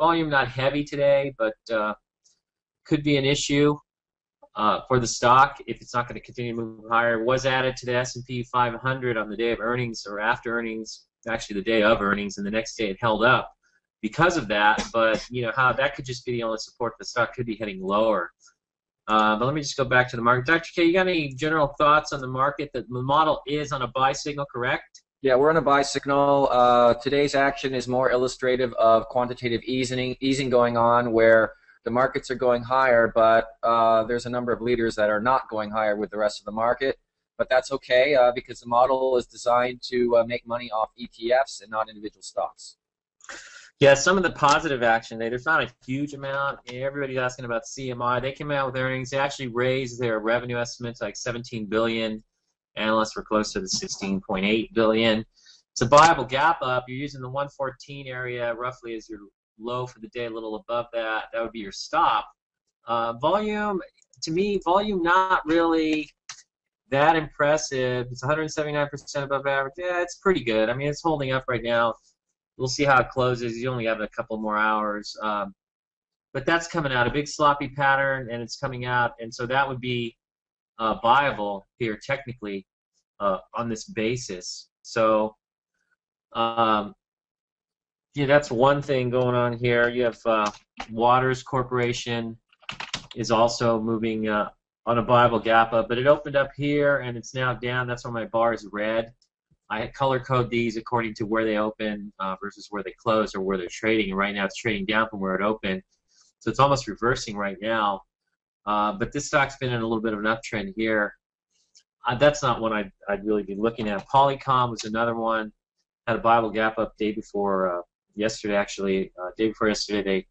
volume not heavy today, but could be an issue for the stock if it's not going to continue to move higher. It was added to the S&P 500 on the day of earnings or after earnings, actually the day of earnings, and the next day it held up because of that. But how that could just be the only support. The stock could be heading lower. But let me just go back to the market. Dr. K, you got any general thoughts on the market? That the model is on a buy signal, correct? Yeah, we're on a buy signal. Today's action is more illustrative of quantitative easing going on, where the markets are going higher, but there's a number of leaders that are not going higher with the rest of the market. But that's okay because the model is designed to make money off ETFs and not individual stocks. Yeah, some of the positive action today, there's not a huge amount. Everybody's asking about CMI. They came out with earnings. They actually raised their revenue estimates like $17 billion. Analysts were close to the $16.8 billion. It's a viable gap up. You're using the 114 area roughly as your low for the day, a little above that. That would be your stop. Volume, to me, volume not really that impressive. It's 179% above average. Yeah, it's pretty good. I mean, it's holding up right now. We'll see how it closes. You only have a couple more hours. But that's coming out, a big sloppy pattern, and it's coming out. And so that would be viable here technically on this basis. So, yeah, that's one thing going on here. You have Waters Corporation is also moving on a viable gap up, but it opened up here, and it's now down. That's why my bar is red. I color code these according to where they open versus where they close or where they're trading. And right now it's trading down from where it opened. So it's almost reversing right now. But this stock's been in a little bit of an uptrend here. That's not one I'd really be looking at. Polycom was another one. Had a viable gap up day before yesterday, actually. Day before yesterday, they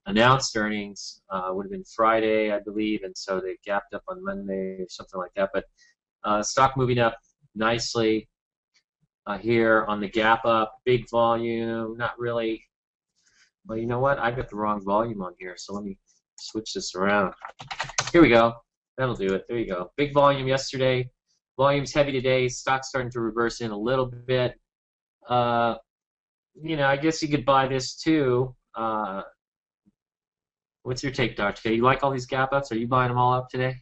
announced earnings. Would have been Friday, I believe, and so they gapped up on Monday or something like that. But stock moving up nicely. Here on the gap up, big volume, not really. Well, you know what? I've got the wrong volume on here, so let me switch this around. Here we go. That'll do it. There you go. Big volume yesterday. Volume's heavy today. Stock's starting to reverse in a little bit. I guess you could buy this too. What's your take, Dr. K? You like all these gap ups? Are you buying them all up today?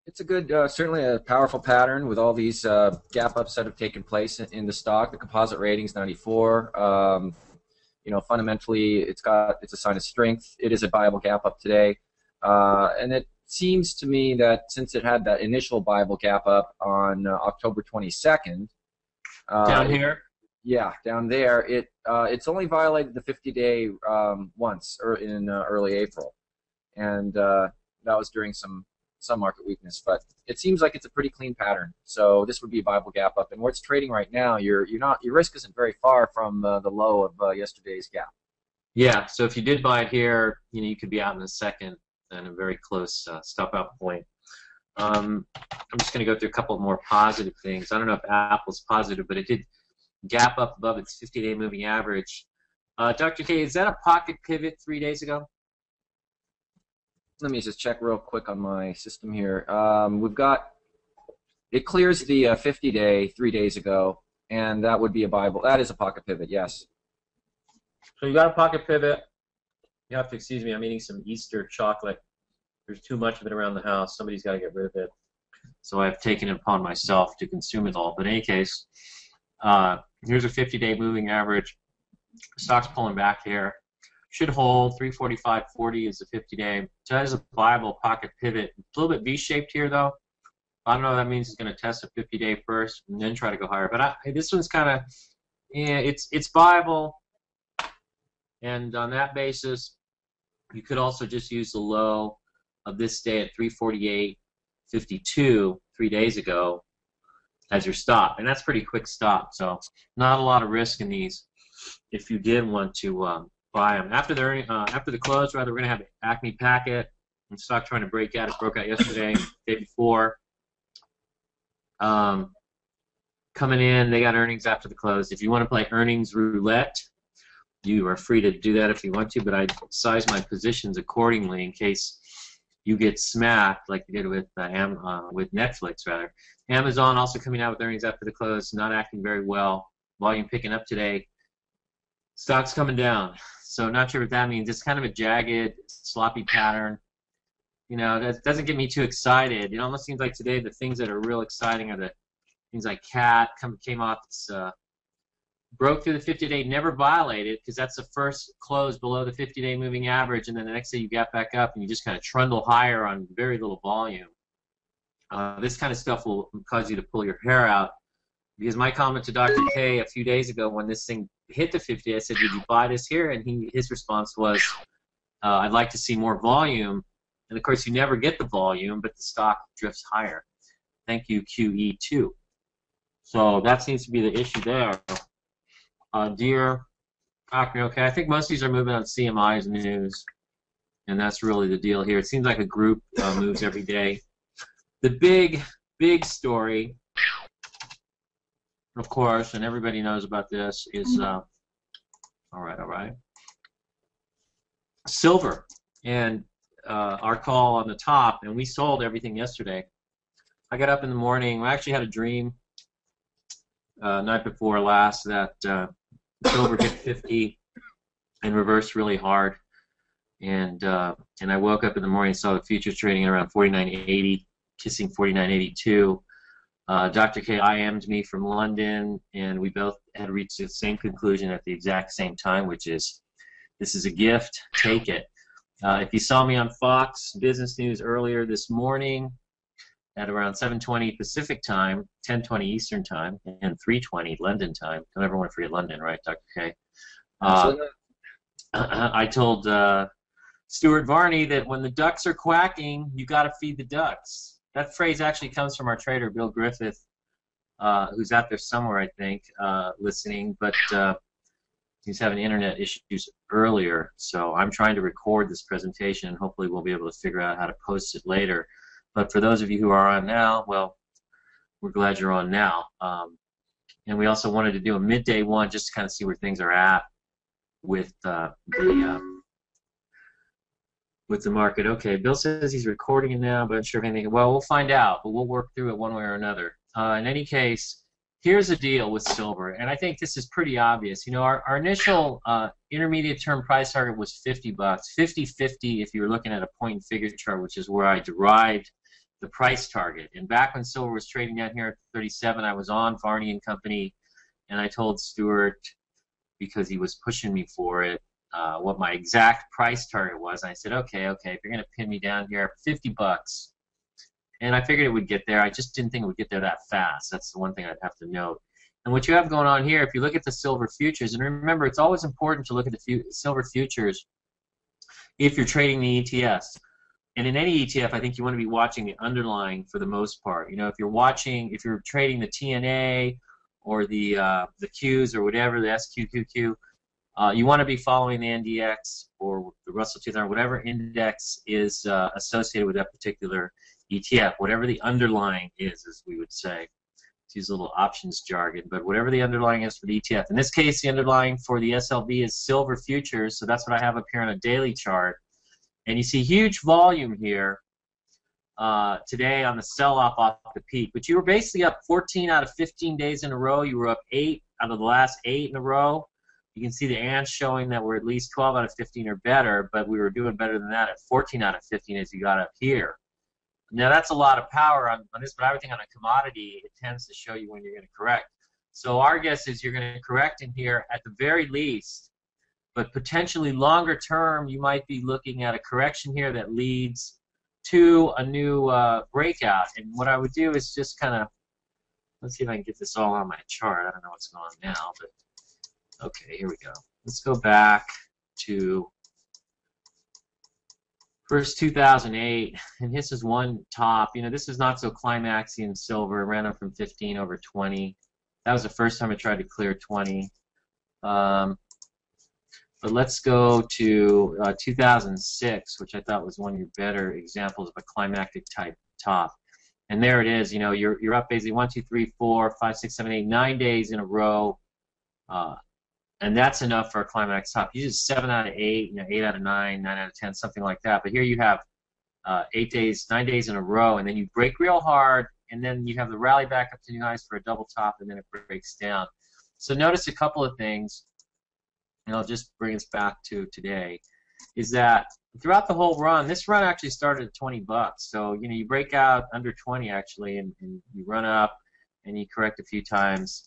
It's a good, certainly a powerful pattern with all these gap ups that have taken place in the stock. The composite rating's 94. Fundamentally, it's a sign of strength. It is a viable gap up today, and it seems to me that since it had that initial viable gap up on October 22nd, down here. Yeah, down there. It's only violated the 50-day once, or in early April, and that was during some market weakness, but it seems like it's a pretty clean pattern. So this would be a viable gap up, and where it's trading right now, your risk isn't very far from the low of yesterday's gap. Yeah. So if you did buy it here, you could be out in a second and a very close stop out point. I'm just going to go through a couple more positive things. I don't know if Apple's positive, but it did gap up above its 50-day moving average. Dr. K, is that a pocket pivot 3 days ago? Let me just check real quick on my system here. We've got, it clears the 50-day 3 days ago, and that would be a viable. That is a pocket pivot, yes. So you got a pocket pivot. You have to excuse me. I'm eating some Easter chocolate. There's too much of it around the house. Somebody's got to get rid of it. So I've taken it upon myself to consume it all. But in any case, here's a 50-day moving average. Stock's pulling back here. Should hold 345.40 is the 50-day. So that is a viable pocket pivot. A little bit V-shaped here, though. I don't know what that means. It's going to test a 50-day first and then try to go higher. But this one's kind of, it's viable. And on that basis, you could also just use the low of this day at 348.52 3 days ago as your stop. And that's pretty quick stop. So not a lot of risk in these if you did want to buy them. After the close, rather, we're going to have Acme Packet and stock trying to break out. It broke out yesterday, day before. Coming in, they got earnings after the close. If you want to play earnings roulette, you are free to do that if you want to, but I size my positions accordingly in case you get smacked like you did with Netflix, rather. Amazon also coming out with earnings after the close, not acting very well. Volume picking up today. Stock's coming down. So not sure what that means. It's kind of a jagged, sloppy pattern. You know, that doesn't get me too excited. It almost seems like today the things that are real exciting are the things like CAT came off its broke through the 50-day, never violated, because that's the first close below the 50-day moving average, and then the next day you got back up and you just kind of trundle higher on very little volume. This kind of stuff will cause you to pull your hair out, because my comment to Dr. K a few days ago when this thing hit the 50, I said, did you buy this here? And his response was, I'd like to see more volume. And of course, you never get the volume, but the stock drifts higher. Thank you, QE2. So that seems to be the issue there. Dear Cochran, okay, I think most of these are moving on CMI's news, and that's really the deal here. It seems like a group moves every day. The big story, of course, and everybody knows about this, is all right, silver. And our call on the top, and we sold everything yesterday. I got up in the morning. I actually had a dream night before last that silver hit 50 and reversed really hard, and I woke up in the morning and saw the futures trading at around 49.80, kissing 49.82. Dr. K IM'd me from London, and we both had reached the same conclusion at the exact same time, which is this is a gift, take it. If you saw me on Fox Business News earlier this morning at around 7:20 Pacific time, 10:20 Eastern time, and 3:20 London time. Don't ever want to forget London, right, Dr. K? I told Stuart Varney that when the ducks are quacking, you got to feed the ducks. That phrase actually comes from our trader, Bill Griffith, who's out there somewhere, I think, listening, but he's having internet issues earlier, so I'm trying to record this presentation, and hopefully we'll be able to figure out how to post it later. But for those of you who are on now, well, we're glad you're on now. And we also wanted to do a midday one just to kind of see where things are at with the market. Okay, Bill says he's recording it now, but I'm sure if anything. Well, we'll find out, but we'll work through it one way or another. In any case, here's the deal with silver, and I think this is pretty obvious. You know, our initial intermediate term price target was $50, 50-50 if you were looking at a point and figure chart, which is where I derived the price target. And back when silver was trading down here at 37, I was on Varney and Company, and I told Stuart, because he was pushing me for it, what my exact price target was. And I said, okay, if you're going to pin me down here, $50. And I figured it would get there. I just didn't think it would get there that fast. That's the one thing I'd have to note. And what you have going on here, if you look at the silver futures, and remember, it's always important to look at the silver futures if you're trading the ETFs. And in any ETF, I think you want to be watching the underlying for the most part. You know, if you're trading the TNA or the Qs or whatever, the SQQQ, you want to be following the NDX or the Russell 2000, whatever index is associated with that particular ETF, whatever the underlying is, as we would say. Let's use a little options jargon, but whatever the underlying is for the ETF. In this case, the underlying for the SLV is silver futures, so that's what I have up here on a daily chart. And you see huge volume here today on the sell-off off the peak. But you were basically up 14 out of 15 days in a row. You were up 8 out of the last 8 in a row. You can see the ants showing that we're at least 12 out of 15 or better, but we were doing better than that at 14 out of 15 as you got up here. Now, that's a lot of power on this, but everything on a commodity, it tends to show you when you're going to correct. So our guess is you're going to correct in here at the very least, but potentially longer term, you might be looking at a correction here that leads to a new breakout. And what I would do is just kind of, let's see if I can get this all on my chart. I don't know what's going on now, but okay, here we go. Let's go back to first 2008, and this is one top. You know, this is not so climaxy in silver. It ran up from 15 over 20. That was the first time I tried to clear 20. But let's go to 2006, which I thought was one of your better examples of a climactic type top. And there it is. You know, you're up basically 1, 2, 3, 4, 5, 6, 7, 8, 9 days in a row, and that's enough for a climax top. Usually 7 out of 8, you know, 8 out of 9, 9 out of 10, something like that. But here you have 8 days, 9 days in a row, and then you break real hard, and then you have the rally back up to new highs for a double top, and then it breaks down. So notice a couple of things. and I'll just bring us back to today, is that throughout the whole run, this run actually started at 20 bucks. So, you break out under 20 actually, and you run up and you correct a few times.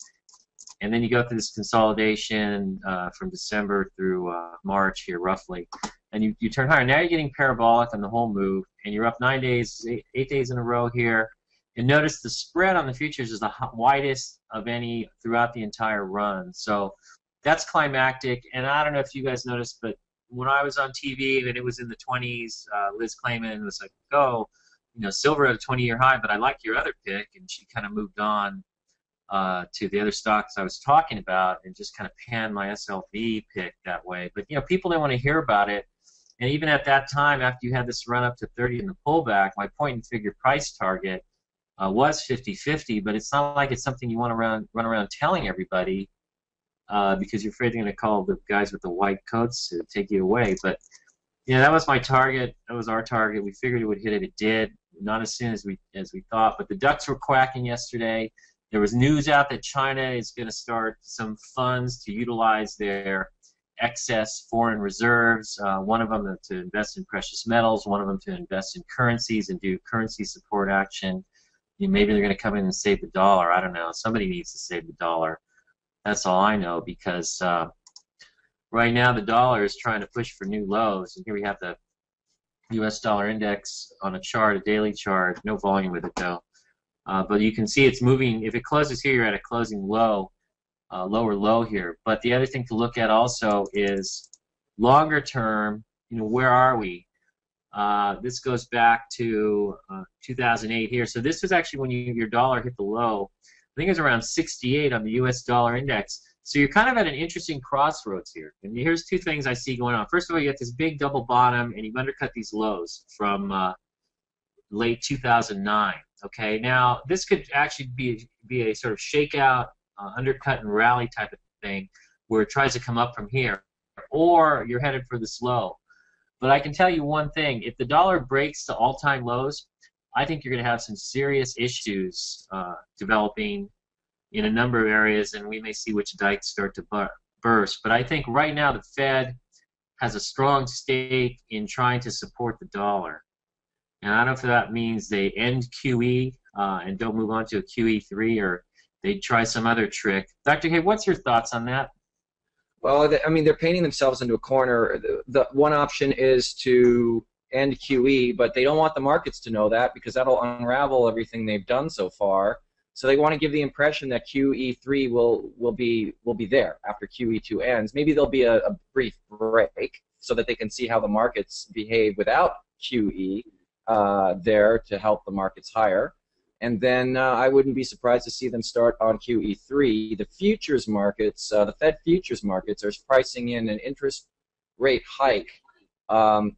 And then you go through this consolidation from December through March here, roughly. And you turn higher. Now you're getting parabolic on the whole move, and you're up 9 days, 8 days in a row here. And notice the spread on the futures is the widest of any throughout the entire run. So that's climactic. And I don't know if you guys noticed, but when I was on TV and it was in the 20s, Liz Clayman was like, "Oh, silver at a 20-year high, but I like your other pick," and she kind of moved on to the other stocks I was talking about and just kind of panned my SLV pick that way. But people didn't want to hear about it. And even at that time, after you had this run up to 30 in the pullback, my point and figure price target was 50-50. But it's not like it's something you want to run around telling everybody because you're afraid they're going to call the guys with the white coats to take you away. But that was my target. That was our target. We figured it would hit it. It did. Not as soon as we thought. But the ducks were quacking yesterday. There was news out that China is going to start some funds to utilize their excess foreign reserves, one of them to invest in precious metals, one of them to invest in currencies and do currency support action. Maybe they're going to come in and save the dollar. I don't know. Somebody needs to save the dollar. That's all I know, because right now the dollar is trying to push for new lows. And here we have the U.S. dollar index on a chart, a daily chart. No volume with it, though. But you can see it's moving. If it closes here, you're at a closing low, lower low here. But the other thing to look at also is longer term. Where are we? This goes back to 2008 here. So this was actually when your dollar hit the low. I think it was around 68 on the U.S. dollar index. So you're kind of at an interesting crossroads here. And here's two things I see going on. First of all, you got this big double bottom, and you've undercut these lows from late 2009. Okay, now this could actually be a sort of shakeout, undercut and rally type of thing, where it tries to come up from here, or you're headed for this low. But I can tell you one thing: if the dollar breaks to all-time lows, I think you're going to have some serious issues developing in a number of areas, and we may see which dikes start to burst. But I think right now the Fed has a strong stake in trying to support the dollar. And I don't know if that means they end QE and don't move on to a QE3, or they try some other trick. Dr. Hay, what's your thoughts on that? Well, I mean, they're painting themselves into a corner. The one option is to end QE, but they don't want the markets to know that, because that'll unravel everything they've done so far. So they want to give the impression that QE3 will be there after QE2 ends. Maybe there'll be a brief break so that they can see how the markets behave without QE there to help the markets higher. And then I wouldn't be surprised to see them start on QE3. The futures markets, the Fed futures markets, are pricing in an interest rate hike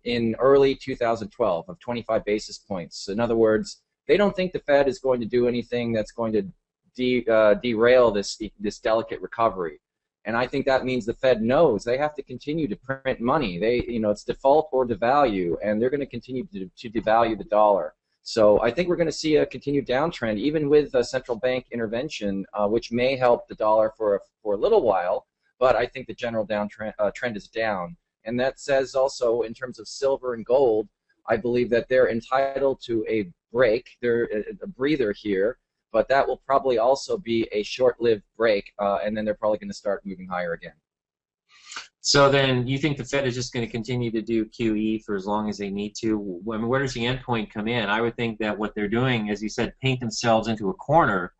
in early 2012 of 25 basis points. In other words, they don't think the Fed is going to do anything that's going to derail this delicate recovery. And I think that means the Fed knows they have to continue to print money. It's default or devalue, and they're going to continue to devalue the dollar. So I think we're going to see a continued downtrend, even with central bank intervention, which may help the dollar for a little while. But I think the general trend is down. And that says also, in terms of silver and gold, I believe that they're entitled to a break. They're a breather here. But that will probably also be a short-lived break, and then they're probably going to start moving higher again. So then you think the Fed is just going to continue to do QE for as long as they need to? I mean, where does the end point come in? I would think that what they're doing, as you said, paint themselves into a corner.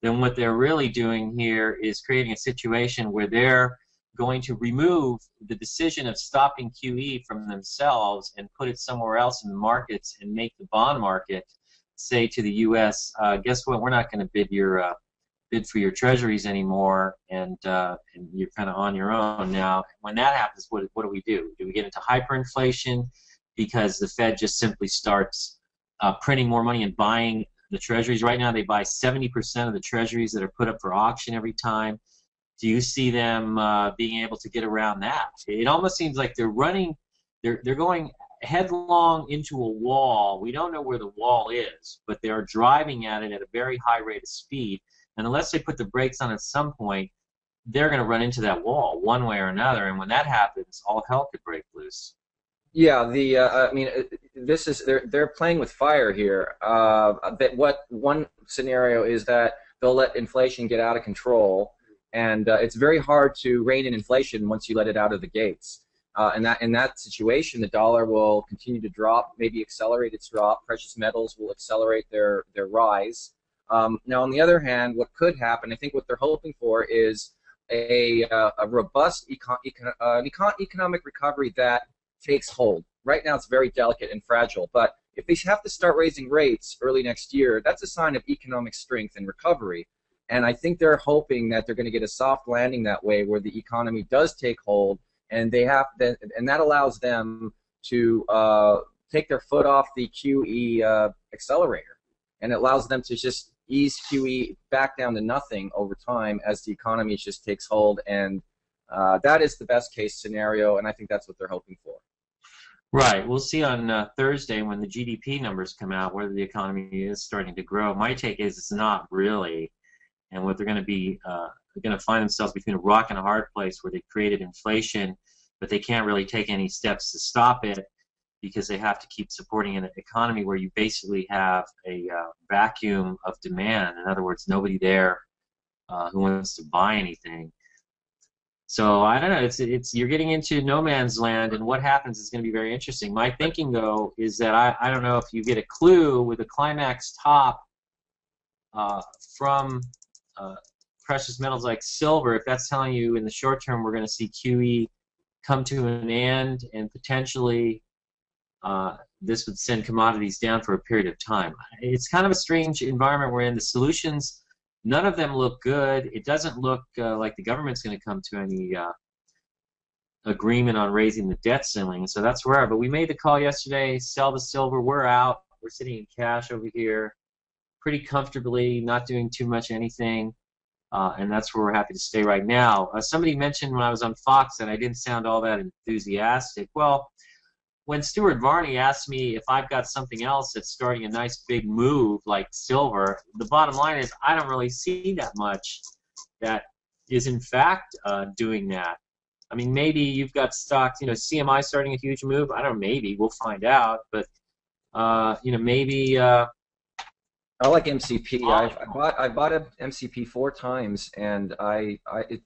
Then what they're really doing here is creating a situation where they're going to remove the decision of stopping QE from themselves and put it somewhere else in the markets and make the bond market say to the U.S., guess what? We're not going to bid for your treasuries anymore, and you're kind of on your own now. When that happens, what do we do? Do we get into hyperinflation because the Fed just simply starts printing more money and buying the treasuries? Right now, they buy 70% of the treasuries that are put up for auction every time. Do you see them being able to get around that? It almost seems like they're going headlong into a wall. We don't know where the wall is, but they are driving at it at a very high rate of speed. And unless they put the brakes on at some point, they're going to run into that wall one way or another, and when that happens, all hell could break loose. Yeah, I mean, this is they're playing with fire here. What one scenario is that they'll let inflation get out of control, and it's very hard to rein in inflation once you let it out of the gates. And that in that situation, the dollar will continue to drop, maybe accelerate its drop. Precious metals will accelerate their rise. Now, on the other hand, what could happen, I think what they're hoping for is a robust economic recovery that takes hold. Right now it's very delicate and fragile, but if they have to start raising rates early next year, that's a sign of economic strength and recovery. And I think they're hoping that they're going to get a soft landing that way, where the economy does take hold, and and that allows them to take their foot off the QE accelerator, and it allows them to just ease QE back down to nothing over time as the economy just takes hold. And that is the best case scenario, and I think that's what they're hoping for. Right. We'll see on Thursday when the GDP numbers come out whether the economy is starting to grow. My take is it's not really, and what they're going to be going to find themselves between a rock and a hard place where they created inflation, but they can't really take any steps to stop it because they have to keep supporting an economy where you basically have a vacuum of demand. In other words, nobody there who wants to buy anything. So I don't know. It's you're getting into no man's land, and what happens is going to be very interesting. My thinking, though, is that I don't know if you get a clue with a climax top from precious metals like silver, if that's telling you in the short term we're going to see QE come to an end, and potentially this would send commodities down for a period of time. It's kind of a strange environment we're in. The solutions, none of them look good. It doesn't look like the government's going to come to any agreement on raising the debt ceiling. So that's where. But we made the call yesterday, sell the silver. We're out. We're sitting in cash over here pretty comfortably, not doing too much anything. And that's where we're happy to stay right now. Somebody mentioned when I was on Fox that I didn't sound all that enthusiastic. Well, when Stuart Varney asked me if I've got something else that's starting a nice big move like silver, the bottom line is I don't really see that much that is in fact doing that. I mean, maybe you've got stocks, CMI starting a huge move. I don't know, maybe. We'll find out. But, maybe... I like MCP. I bought a MCP 4 times, and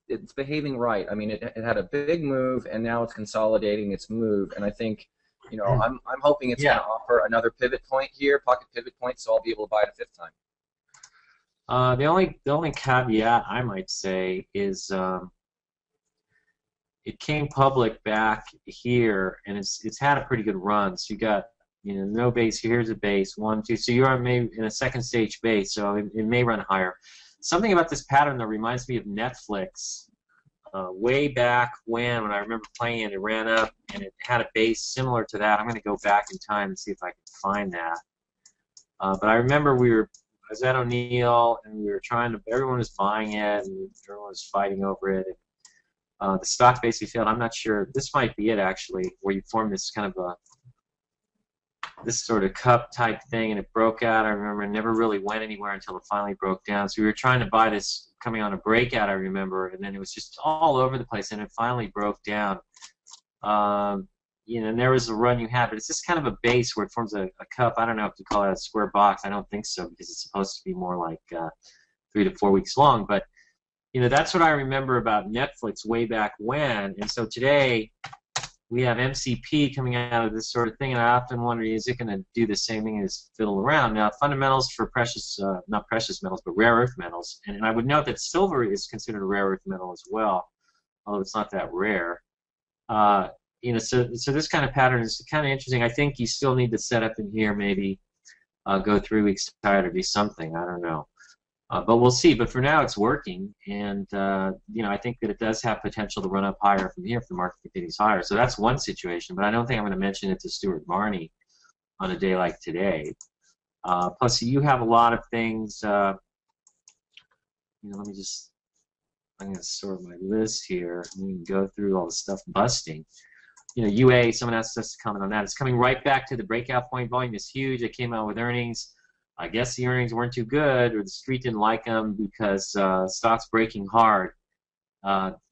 it's behaving right. I mean, it had a big move, and now it's consolidating its move, and I think, I'm hoping it's going to offer another pivot point here, pocket pivot point, so I'll be able to buy it a fifth time. The only caveat I might say is it came public back here, and it's had a pretty good run. So you got no base. Here's a base, 1, 2. So you are maybe in a second stage base, so it may run higher. Something about this pattern that reminds me of Netflix. Way back when I remember playing it, it ran up and it had a base similar to that. I'm going to go back in time and see if I can find that. But I remember I was at O'Neill and we were everyone was buying it and everyone was fighting over it. And, the stock basically failed. I'm not sure. This might be it actually, where you form this kind of this sort of cup type thing, and it broke out. I remember it never really went anywhere until it finally broke down. So we were trying to buy this coming on a breakout, I remember, and then it was just all over the place, and it finally broke down. And there was a run you had, but it's just kind of a base where it forms a cup. I don't know if you call it a square box. I don't think so, because it's supposed to be more like 3 to 4 weeks long. But that's what I remember about Netflix way back when. And so today we have MCP coming out of this sort of thing, and I often wonder, is it going to do the same thing as fiddle around? Now, fundamentals for not precious metals, but rare earth metals, and I would note that silver is considered a rare earth metal as well, although it's not that rare. So this kind of pattern is kind of interesting. I think you still need to set up in here, maybe go 3 weeks tight or do something. I don't know. But we'll see. But for now, it's working, and I think that it does have potential to run up higher from here if the market continues higher. So that's one situation. But I don't think I'm going to mention it to Stuart Varney on a day like today. Plus, you have a lot of things. I'm going to sort my list here. We can go through all the stuff busting. UA. Someone asked us to comment on that. It's coming right back to the breakout point. Volume is huge. It came out with earnings. I guess the earnings weren't too good, or the street didn't like them because stock's breaking hard.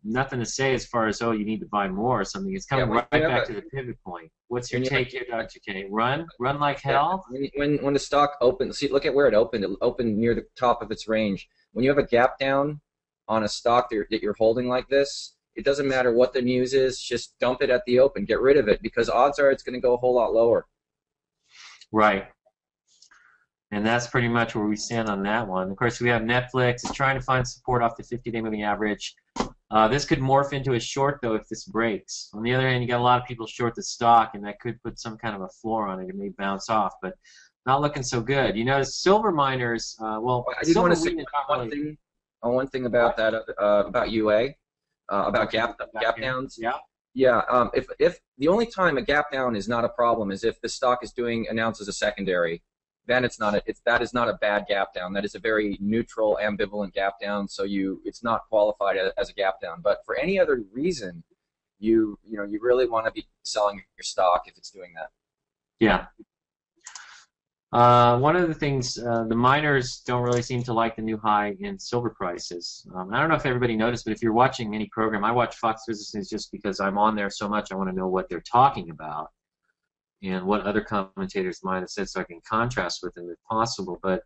nothing to say as far as, oh, you need to buy more or something. It's coming right back to the pivot point. What's your take here, Dr. K? Run like hell? When the stock opened, see, look at where it opened. It opened near the top of its range. When you have a gap down on a stock that you're holding like this, it doesn't matter what the news is, just dump it at the open. Get rid of it, because odds are it's going to go a whole lot lower. Right. And that's pretty much where we stand on that one. Of course, we have Netflix. It's trying to find support off the 50-day moving average. This could morph into a short, though, if this breaks. On the other hand, you got a lot of people short the stock, and that could put some kind of a floor on it. It may bounce off, but not looking so good. You notice silver miners, well, I did want to say one thing about that, about UA. About gap downs. Yeah. Yeah. If the only time a gap down is not a problem is if the stock is announces a secondary, then that is not a bad gap down. That is a very neutral, ambivalent gap down. So it's not qualified as a gap down. But for any other reason, you really want to be selling your stock if it's doing that. Yeah. One of the things, the miners don't really seem to like the new high in silver prices. I don't know if everybody noticed, but if you're watching any program, I watch Fox Business News just because I'm on there so much. I want to know what they're talking about and what other commentators might have said so I can contrast with them if possible. But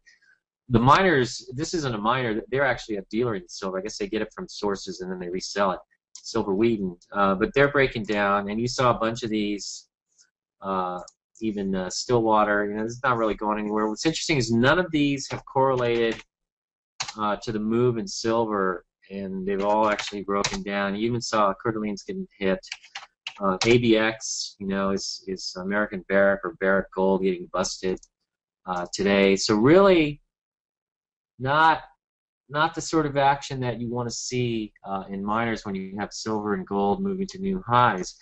the miners, this isn't a miner. They're actually a dealer in silver. I guess they get it from sources and then they resell it, silver wheaton. But they're breaking down, and you saw a bunch of these even Stillwater, it's not really going anywhere. What's interesting is none of these have correlated to the move in silver, and they've all actually broken down. You even saw Coeur d'Alene's getting hit. ABX, is American Barrick or Barrick Gold getting busted today. So really, not the sort of action that you want to see in miners when you have silver and gold moving to new highs.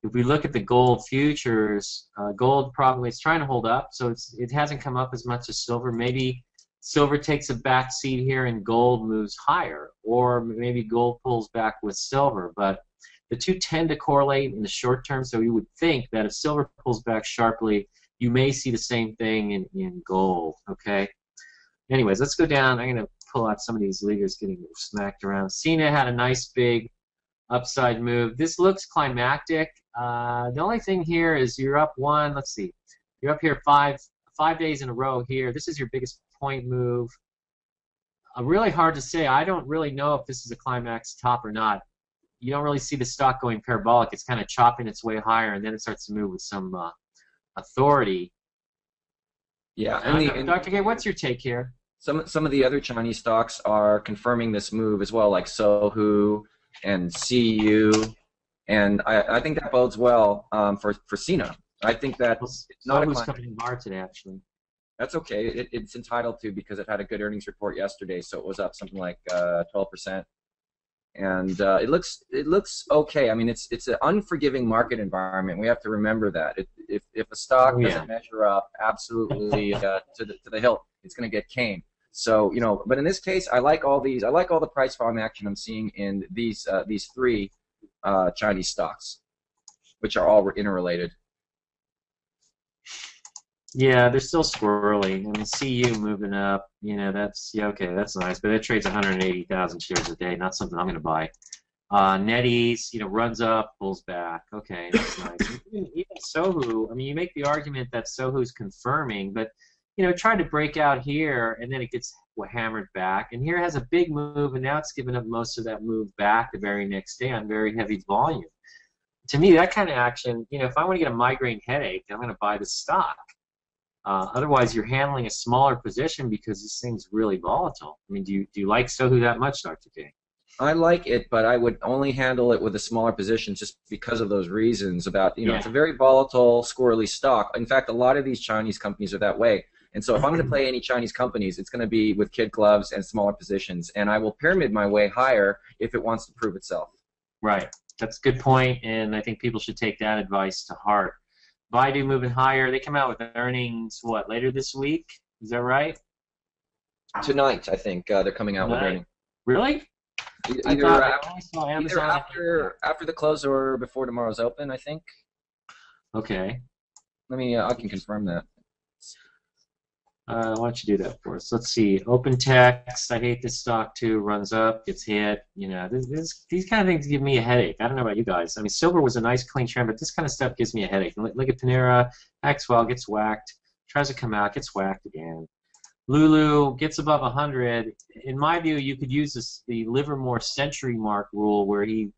If we look at the gold futures, gold probably is trying to hold up, so it hasn't come up as much as silver. Maybe silver takes a back seat here and gold moves higher, or maybe gold pulls back with silver. But the two tend to correlate in the short term, so you would think that if silver pulls back sharply, you may see the same thing in gold. Okay. Anyways, let's go down. I'm going to pull out some of these leaders getting smacked around. Cena had a nice big upside move. This looks climactic. The only thing here is you're up one. Let's see. You're up here five days in a row here. This is your biggest point move. Really hard to say. I don't really know if this is a climax top or not. You don't really see the stock going parabolic. It's kind of chopping its way higher, and then it starts to move with some authority. Yeah. Dr. K, what's your take here? Some of the other Chinese stocks are confirming this move as well, like Sohu and CU, and I think that bodes well for Sina. I think that it's not Sohu's coming in bar today, actually. That's okay. It's entitled to because it had a good earnings report yesterday, so it was up something like 12%. And it looks okay. I mean, it's an unforgiving market environment. We have to remember that. If a stock doesn't measure up absolutely to the hilt, it's going to get caned. So but in this case, I like all the price volume action I'm seeing in these three Chinese stocks, which are all interrelated. Yeah, they're still squirrely. I mean, CU moving up, that's okay, that's nice, but it trades 180,000 shares a day, not something I'm going to buy. NetEase, runs up, pulls back. Okay, that's nice. Even Sohu, I mean, you make the argument that Sohu's confirming, but tried to break out here, and then it gets hammered back. And here it has a big move, and now it's given up most of that move back the very next day on very heavy volume. To me, that kind of action, if I want to get a migraine headache, I'm going to buy the stock. Otherwise, you're handling a smaller position because this thing's really volatile. I mean, do you like Sohu that much, Dr. K? I like it, but I would only handle it with a smaller position just because of those reasons about, it's a very volatile, squirrely stock. In fact, a lot of these Chinese companies are that way. And so if I'm going to play any Chinese companies, it's going to be with kid gloves and smaller positions. And I will pyramid my way higher if it wants to prove itself. Right. That's a good point, and I think people should take that advice to heart. Baidu moving higher. They come out with earnings, later this week? Is that right? Tonight, I think, they're coming out with earnings. Really? Either after the close or before tomorrow's open, I think. Okay. I can confirm that. Why don't you do that for us? Let's see. Open text. I hate this stock too. Runs up, gets hit. You know, these kind of things give me a headache. I don't know about you guys. I mean, silver was a nice clean trend, but this kind of stuff gives me a headache. Look at Panera. Maxwell gets whacked. Tries to come out, gets whacked again. Lulu gets above 100. In my view, you could use the Livermore century mark rule where he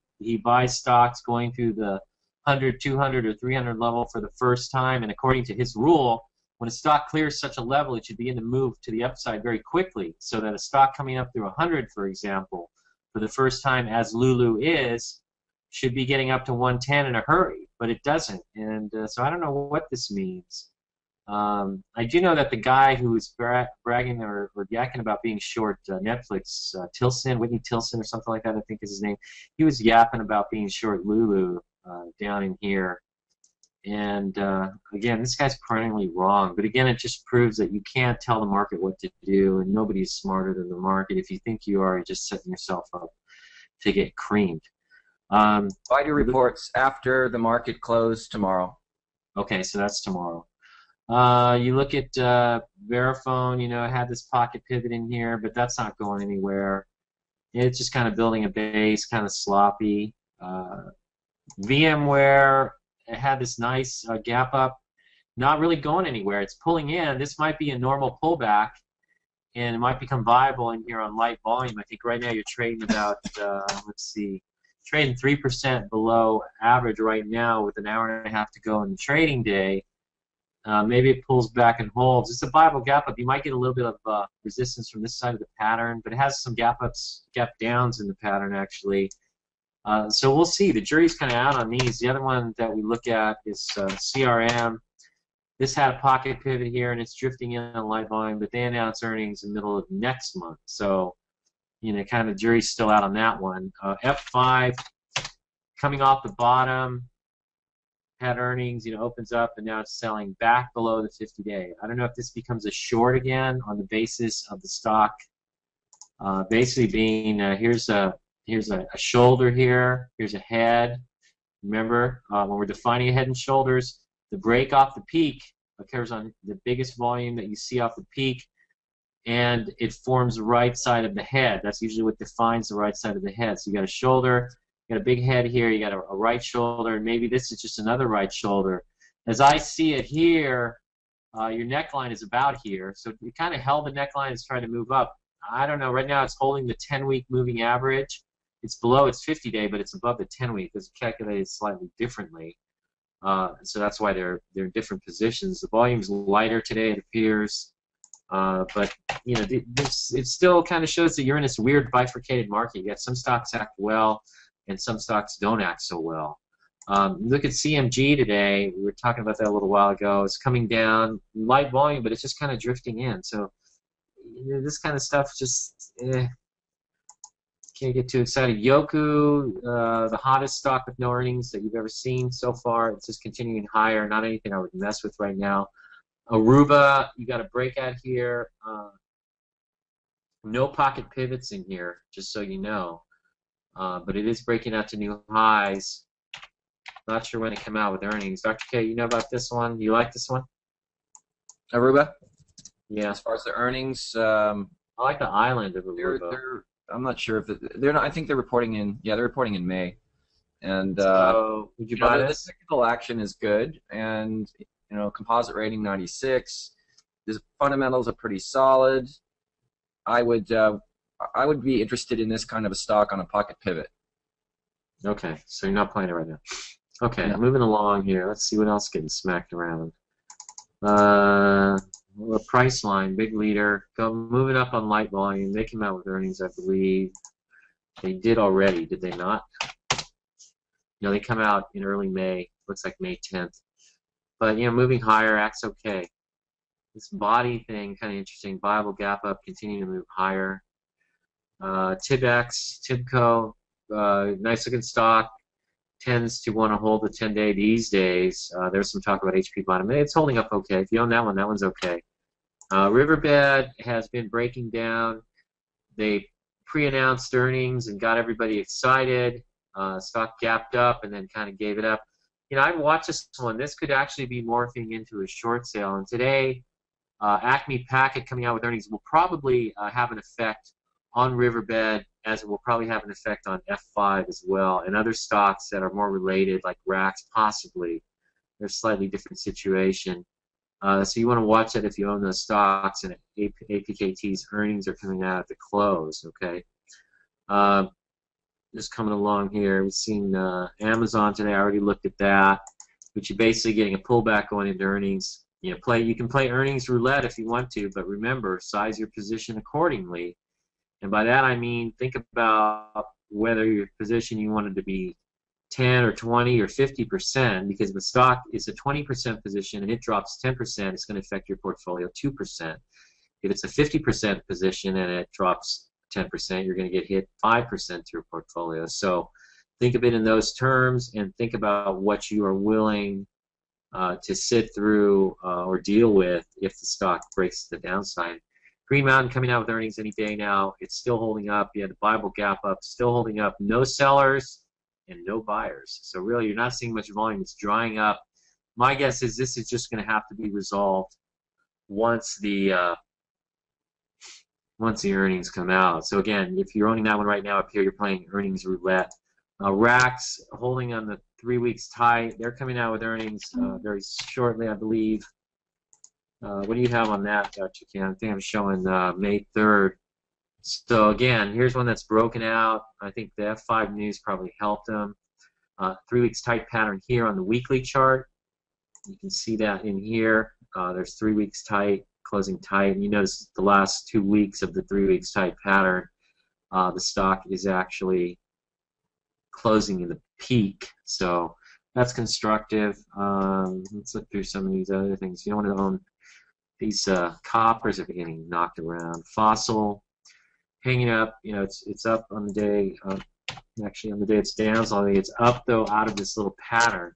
buys stocks going through the 100, 200, or 300 level for the first time, and according to his rule, when a stock clears such a level, it should begin to move to the upside very quickly, so that a stock coming up through 100, for example, for the first time, as Lulu is, should be getting up to 110 in a hurry, but it doesn't, and so I don't know what this means. I do know that the guy who was bragging or yakking about being short Netflix, Whitney Tilson or something like that, I think is his name, he was yapping about being short Lulu down in here. And again, this guy's perennially wrong. But again, it just proves that you can't tell the market what to do, and nobody's smarter than the market. If you think you are, you're just setting yourself up to get creamed. Why do reports after the market close tomorrow? Okay, so that's tomorrow. You look at Verifone, you know, it had this pocket pivot in here, but that's not going anywhere. It's just kind of building a base, kind of sloppy. VMware, it had this nice gap up, not really going anywhere. It's pulling in. This might be a normal pullback, and it might become viable in here on light volume. I think right now you're trading about, let's see, trading 3% below average right now with an hour and a half to go in the trading day. Maybe it pulls back and holds. It's a viable gap up. You might get a little bit of resistance from this side of the pattern, but it has some gap ups, gap downs in the pattern actually. So we'll see. The jury's kind of out on these. The other one that we look at is CRM. This had a pocket pivot here, and it's drifting in on light volume, but they announce earnings in the middle of next month. So, you know, kind of jury's still out on that one. F5 coming off the bottom. Had earnings, you know, opens up, and now it's selling back below the 50-day. I don't know if this becomes a short again on the basis of the stock basically being here's a shoulder here, here's a head. Remember, when we're defining head and shoulders, the break off the peak occurs on the biggest volume that you see off the peak, and it forms the right side of the head. That's usually what defines the right side of the head. So you got a shoulder. You got a big head here, you got a right shoulder, and maybe this is just another right shoulder. As I see it here, your neckline is about here, so you kind of held the neckline, it's trying to move up. I don't know, right now it's holding the 10-week moving average. It's below its 50-day, but it's above the 10-week. It's calculated slightly differently. So that's why they're in different positions. The volume's lighter today, it appears. But you know, it still kind of shows that you're in this weird bifurcated market. You got some stocks act well, and some stocks don't act so well. Look at CMG today. We were talking about that a little while ago. It's coming down, light volume, but it's just kind of drifting in. So you know, this kind of stuff just can't get too excited. Yoku, the hottest stock with no earnings that you've ever seen so far. It's just continuing higher. Not anything I would mess with right now. Aruba, you got a breakout here. No pocket pivots in here, just so you know. But it is breaking out to new highs. Not sure when it come out with earnings. Dr. K, you know about this one? You like this one? Aruba? Yeah. As far as the earnings, I like the island of Aruba. I'm not sure if they're not. I think they're reporting in. Yeah, they're reporting in May. And so would you buy this? The technical action is good, and you know, composite rating 96. The fundamentals are pretty solid. I would be interested in this kind of a stock on a pocket pivot. Okay, so you're not playing it right now. Okay, Yeah. moving along here. Let's see what else getting smacked around. The price line, big leader, moving up on light volume. They came out with earnings, I believe. They did already, did they not? No, they come out in early May. Looks like May 10th. But you know, moving higher, acts okay. This body thing, kind of interesting. Viable gap up, continuing to move higher. TIBX, TIBCO, nice looking stock. Tends to want to hold the 10-day these days. There's some talk about HP bottom. It's holding up okay. If you own that one's okay. Riverbed has been breaking down. They pre-announced earnings and got everybody excited. Stock gapped up and then kind of gave it up. You know, I've watched this one. This could actually be morphing into a short sale. And today, Acme Packet coming out with earnings will probably have an effect on Riverbed, as it will probably have an effect on F5 as well, and other stocks that are more related, like RACS, possibly. They're a slightly different situation. So you want to watch that if you own those stocks, and APKT's earnings are coming out at the close, okay? Just coming along here, we've seen Amazon today. I already looked at that, but you're basically getting a pullback going into earnings. You can play earnings roulette if you want to, but remember, size your position accordingly. And by that I mean, think about whether your position you want it to be 10 or 20 or 50%, because if the stock is a 20% position and it drops 10%, it's going to affect your portfolio 2%. If it's a 50% position and it drops 10%, you're going to get hit 5% to your portfolio. So think of it in those terms, and think about what you are willing to sit through or deal with if the stock breaks the downside. Green Mountain coming out with earnings any day now. It's still holding up. You had the Bible gap up, still holding up. No sellers and no buyers. So really, you're not seeing much volume. It's drying up. My guess is this is just going to have to be resolved once the earnings come out. So again, if you're owning that one right now up here, you're playing earnings roulette. RACS holding on the 3 weeks tight. They're coming out with earnings very shortly, I believe. What do you have on that, Dr. Ken? I think I'm showing May 3rd. So again, here's one that's broken out. I think the F5 news probably helped them. 3 weeks tight pattern here on the weekly chart. You can see that in here. There's 3 weeks tight, closing tight. And you notice the last 2 weeks of the 3 weeks tight pattern, the stock is actually closing in the peak. So that's constructive. Let's look through some of these other things. You don't want to own these coppers are getting knocked around. Fossil hanging up. It's up on the day. Actually, on the day it's down, so it's up though out of this little pattern.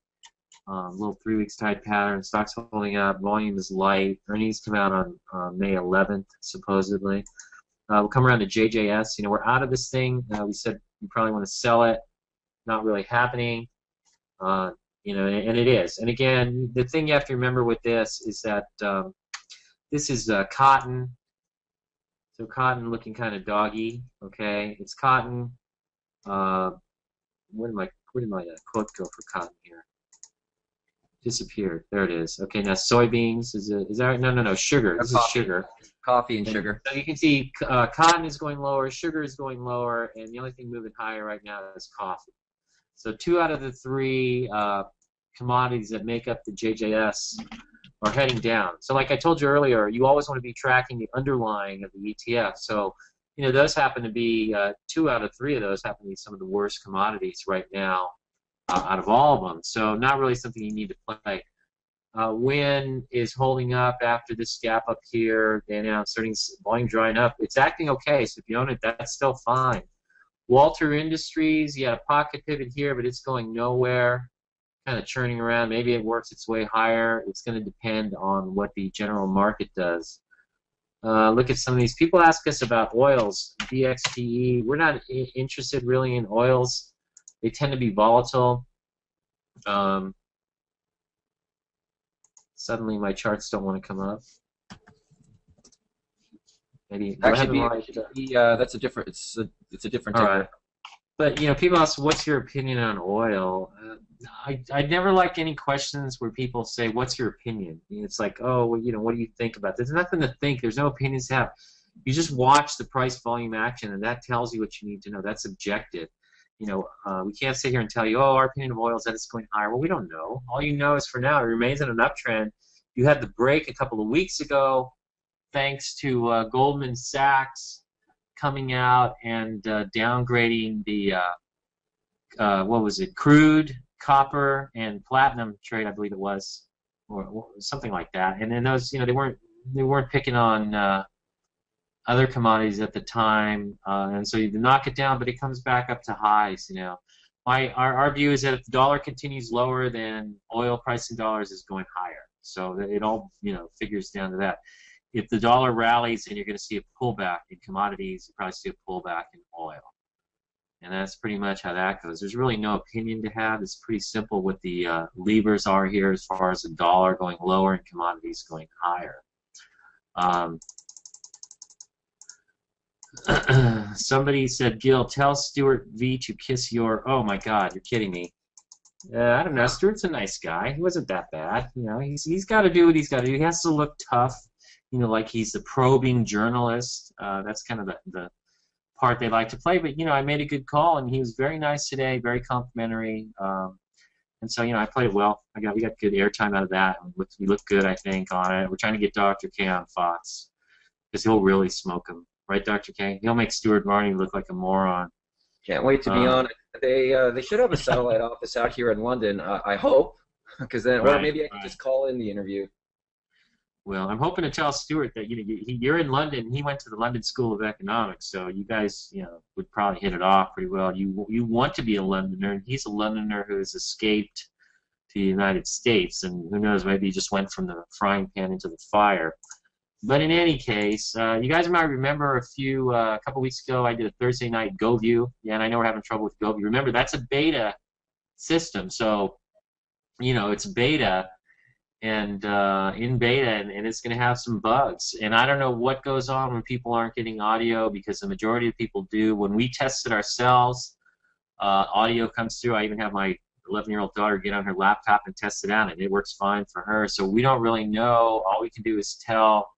Little 3 weeks tight pattern. Stock's holding up. Volume is light. Earnings come out on May 11th, supposedly. We'll come around to JJS. We're out of this thing. We said you probably want to sell it. Not really happening. And it is. And again, the thing you have to remember with this is that this is cotton. So cotton looking kind of doggy. Okay, it's cotton. Where did my quote go for cotton here? Disappeared. There it is. Okay, now soybeans is that no sugar. This is sugar. Coffee and sugar. So you can see cotton is going lower, sugar is going lower, and the only thing moving higher right now is coffee. So 2 out of the 3 commodities that make up the JJS are heading down. So like I told you earlier, you always want to be tracking the underlying of the ETF. So those happen to be 2 out of 3 of those happen to be some of the worst commodities right now out of all of them. So not really something you need to play. Wind is holding up after this gap up here. They announced earnings volume drying up. It's acting okay. So if you own it, that's still fine. Walter Industries, you had a pocket pivot here, but it's going nowhere, kind of churning around. Maybe it works its way higher. It's going to depend on what the general market does. Look at some of these. People ask us about oils, DXTE. We're not interested really in oils. They tend to be volatile. Suddenly my charts don't want to come up. Maybe actually that's a different. It's a different. All right. But people ask, "What's your opinion on oil?" I never like any questions where people say, "What's your opinion?" It's like, "Oh, well, what do you think about this?" There's nothing to think. There's no opinions to have. You just watch the price volume action, and that tells you what you need to know. That's objective. We can't sit here and tell you, "Oh, our opinion of oil is that it's going higher." Well, we don't know. All you know is for now, it remains in an uptrend. You had the break a couple of weeks ago, thanks to Goldman Sachs coming out and downgrading the what was it, crude, copper, and platinum trade, I believe it was, or something like that. And then those, they weren't picking on other commodities at the time, and so you knock it down, but it comes back up to highs. Our view is that if the dollar continues lower, then oil price in dollars is going higher. So it all figures down to that. If the dollar rallies, then you're going to see a pullback in commodities. You probably see a pullback in oil. And that's pretty much how that goes. There's really no opinion to have. It's pretty simple what the levers are here as far as the dollar going lower and commodities going higher. Um, somebody said, Gil, tell Stuart V to kiss your. Oh my God, you're kidding me. I don't know. Stuart's a nice guy. He wasn't that bad. You know, he's got to do what he's got to do. He has to look tough. You know, like he's the probing journalist. That's kind of the part they like to play. But you know, I made a good call, and he was very nice today, very complimentary. And so, you know, I played it well. We got good airtime out of that. We look good, I think, on it. We're trying to get Dr. K on Fox because he'll really smoke him, right, Dr. K? He'll make Stuart Varney look like a moron. Can't wait to be on it. They should have a satellite office out here in London. I hope, because then, or maybe I can just call in the interview. Well, I'm hoping to tell Stuart that you're in London. He went to the London School of Economics, so you guys, would probably hit it off pretty well. You want to be a Londoner, and he's a Londoner who has escaped to the United States, and who knows, maybe he just went from the frying pan into the fire. But in any case, you guys might remember a couple weeks ago, I did a Thursday night GoView. Yeah, and I know we're having trouble with GoView. Remember, that's a beta system, so it's beta. And in beta, and it's going to have some bugs. And I don't know what goes on when people aren't getting audio, because the majority of people do. When we test it ourselves, audio comes through. I even have my 11-year-old daughter get on her laptop and test it out, and it works fine for her. So we don't really know. All we can do is tell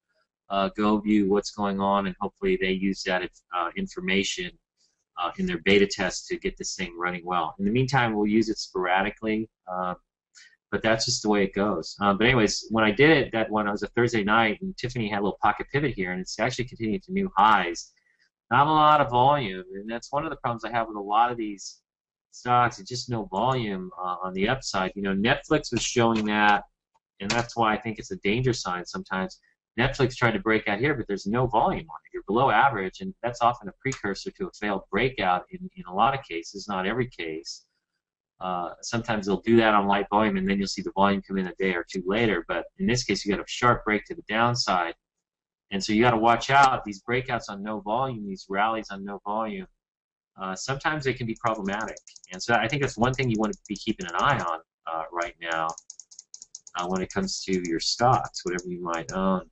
GoView what's going on, and hopefully they use that information in their beta test to get this thing running well. In the meantime, we'll use it sporadically. But that's just the way it goes. But anyways, when I did it, it was a Thursday night, and Tiffany had a little pocket pivot here, and it's actually continued to new highs. Not a lot of volume, and that's one of the problems I have with a lot of these stocks. It's just no volume on the upside. Netflix was showing that, and that's why I think it's a danger sign sometimes. Netflix tried to break out here, but there's no volume on it. You're below average, and that's often a precursor to a failed breakout in a lot of cases, not every case. Sometimes they'll do that on light volume, and then you'll see the volume come in a day or two later. But in this case, you got a sharp break to the downside, and so you got to watch out. These breakouts on no volume, these rallies on no volume, sometimes they can be problematic. And so I think that's one thing you want to be keeping an eye on right now when it comes to your stocks, whatever you might own.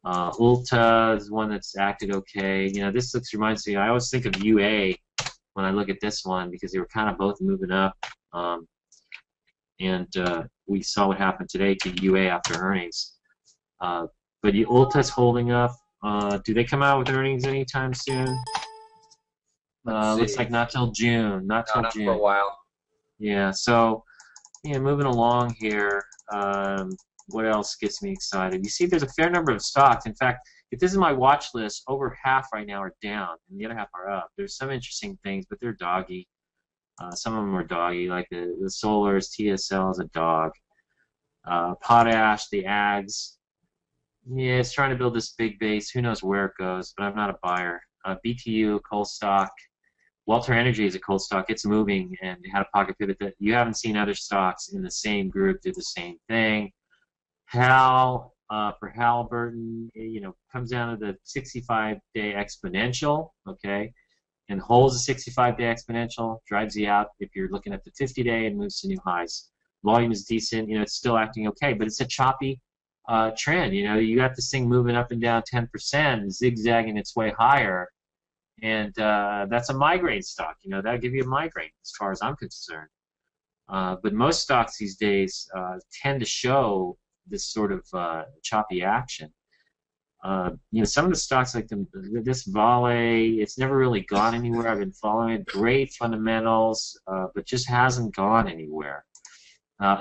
Ulta is one that's acted okay. This reminds me. I always think of UA when I look at this one, because they were kind of both moving up, and we saw what happened today to UA after earnings. But Ulta's holding up. Do they come out with earnings anytime soon? Looks like not till June. Not June. For a while. Yeah. So, moving along here. What else gets me excited? You see, there's a fair number of stocks. In fact, if this is my watch list, over half right now are down, and the other half are up. There's some interesting things, but they're doggy. Some of them are doggy, like the Solars, TSL is a dog. Potash, the Ags. Yeah, it's trying to build this big base. Who knows where it goes, but I'm not a buyer. BTU, coal stock. Walter Energy is a coal stock. It's moving, and it had a pocket pivot that you haven't seen other stocks in the same group do the same thing. Hal, for Halliburton, comes down to the 65-day exponential, okay, and holds the 65-day exponential, drives you out if you're looking at the 50-day, and moves to new highs. Volume is decent, it's still acting okay, but it's a choppy trend. You got this thing moving up and down 10%, zigzagging its way higher, and that's a migraine stock. That'll give you a migraine as far as I'm concerned. But most stocks these days tend to show this sort of choppy action. Some of the stocks like this Vale, it's never really gone anywhere. I've been following it. Great fundamentals, but just hasn't gone anywhere.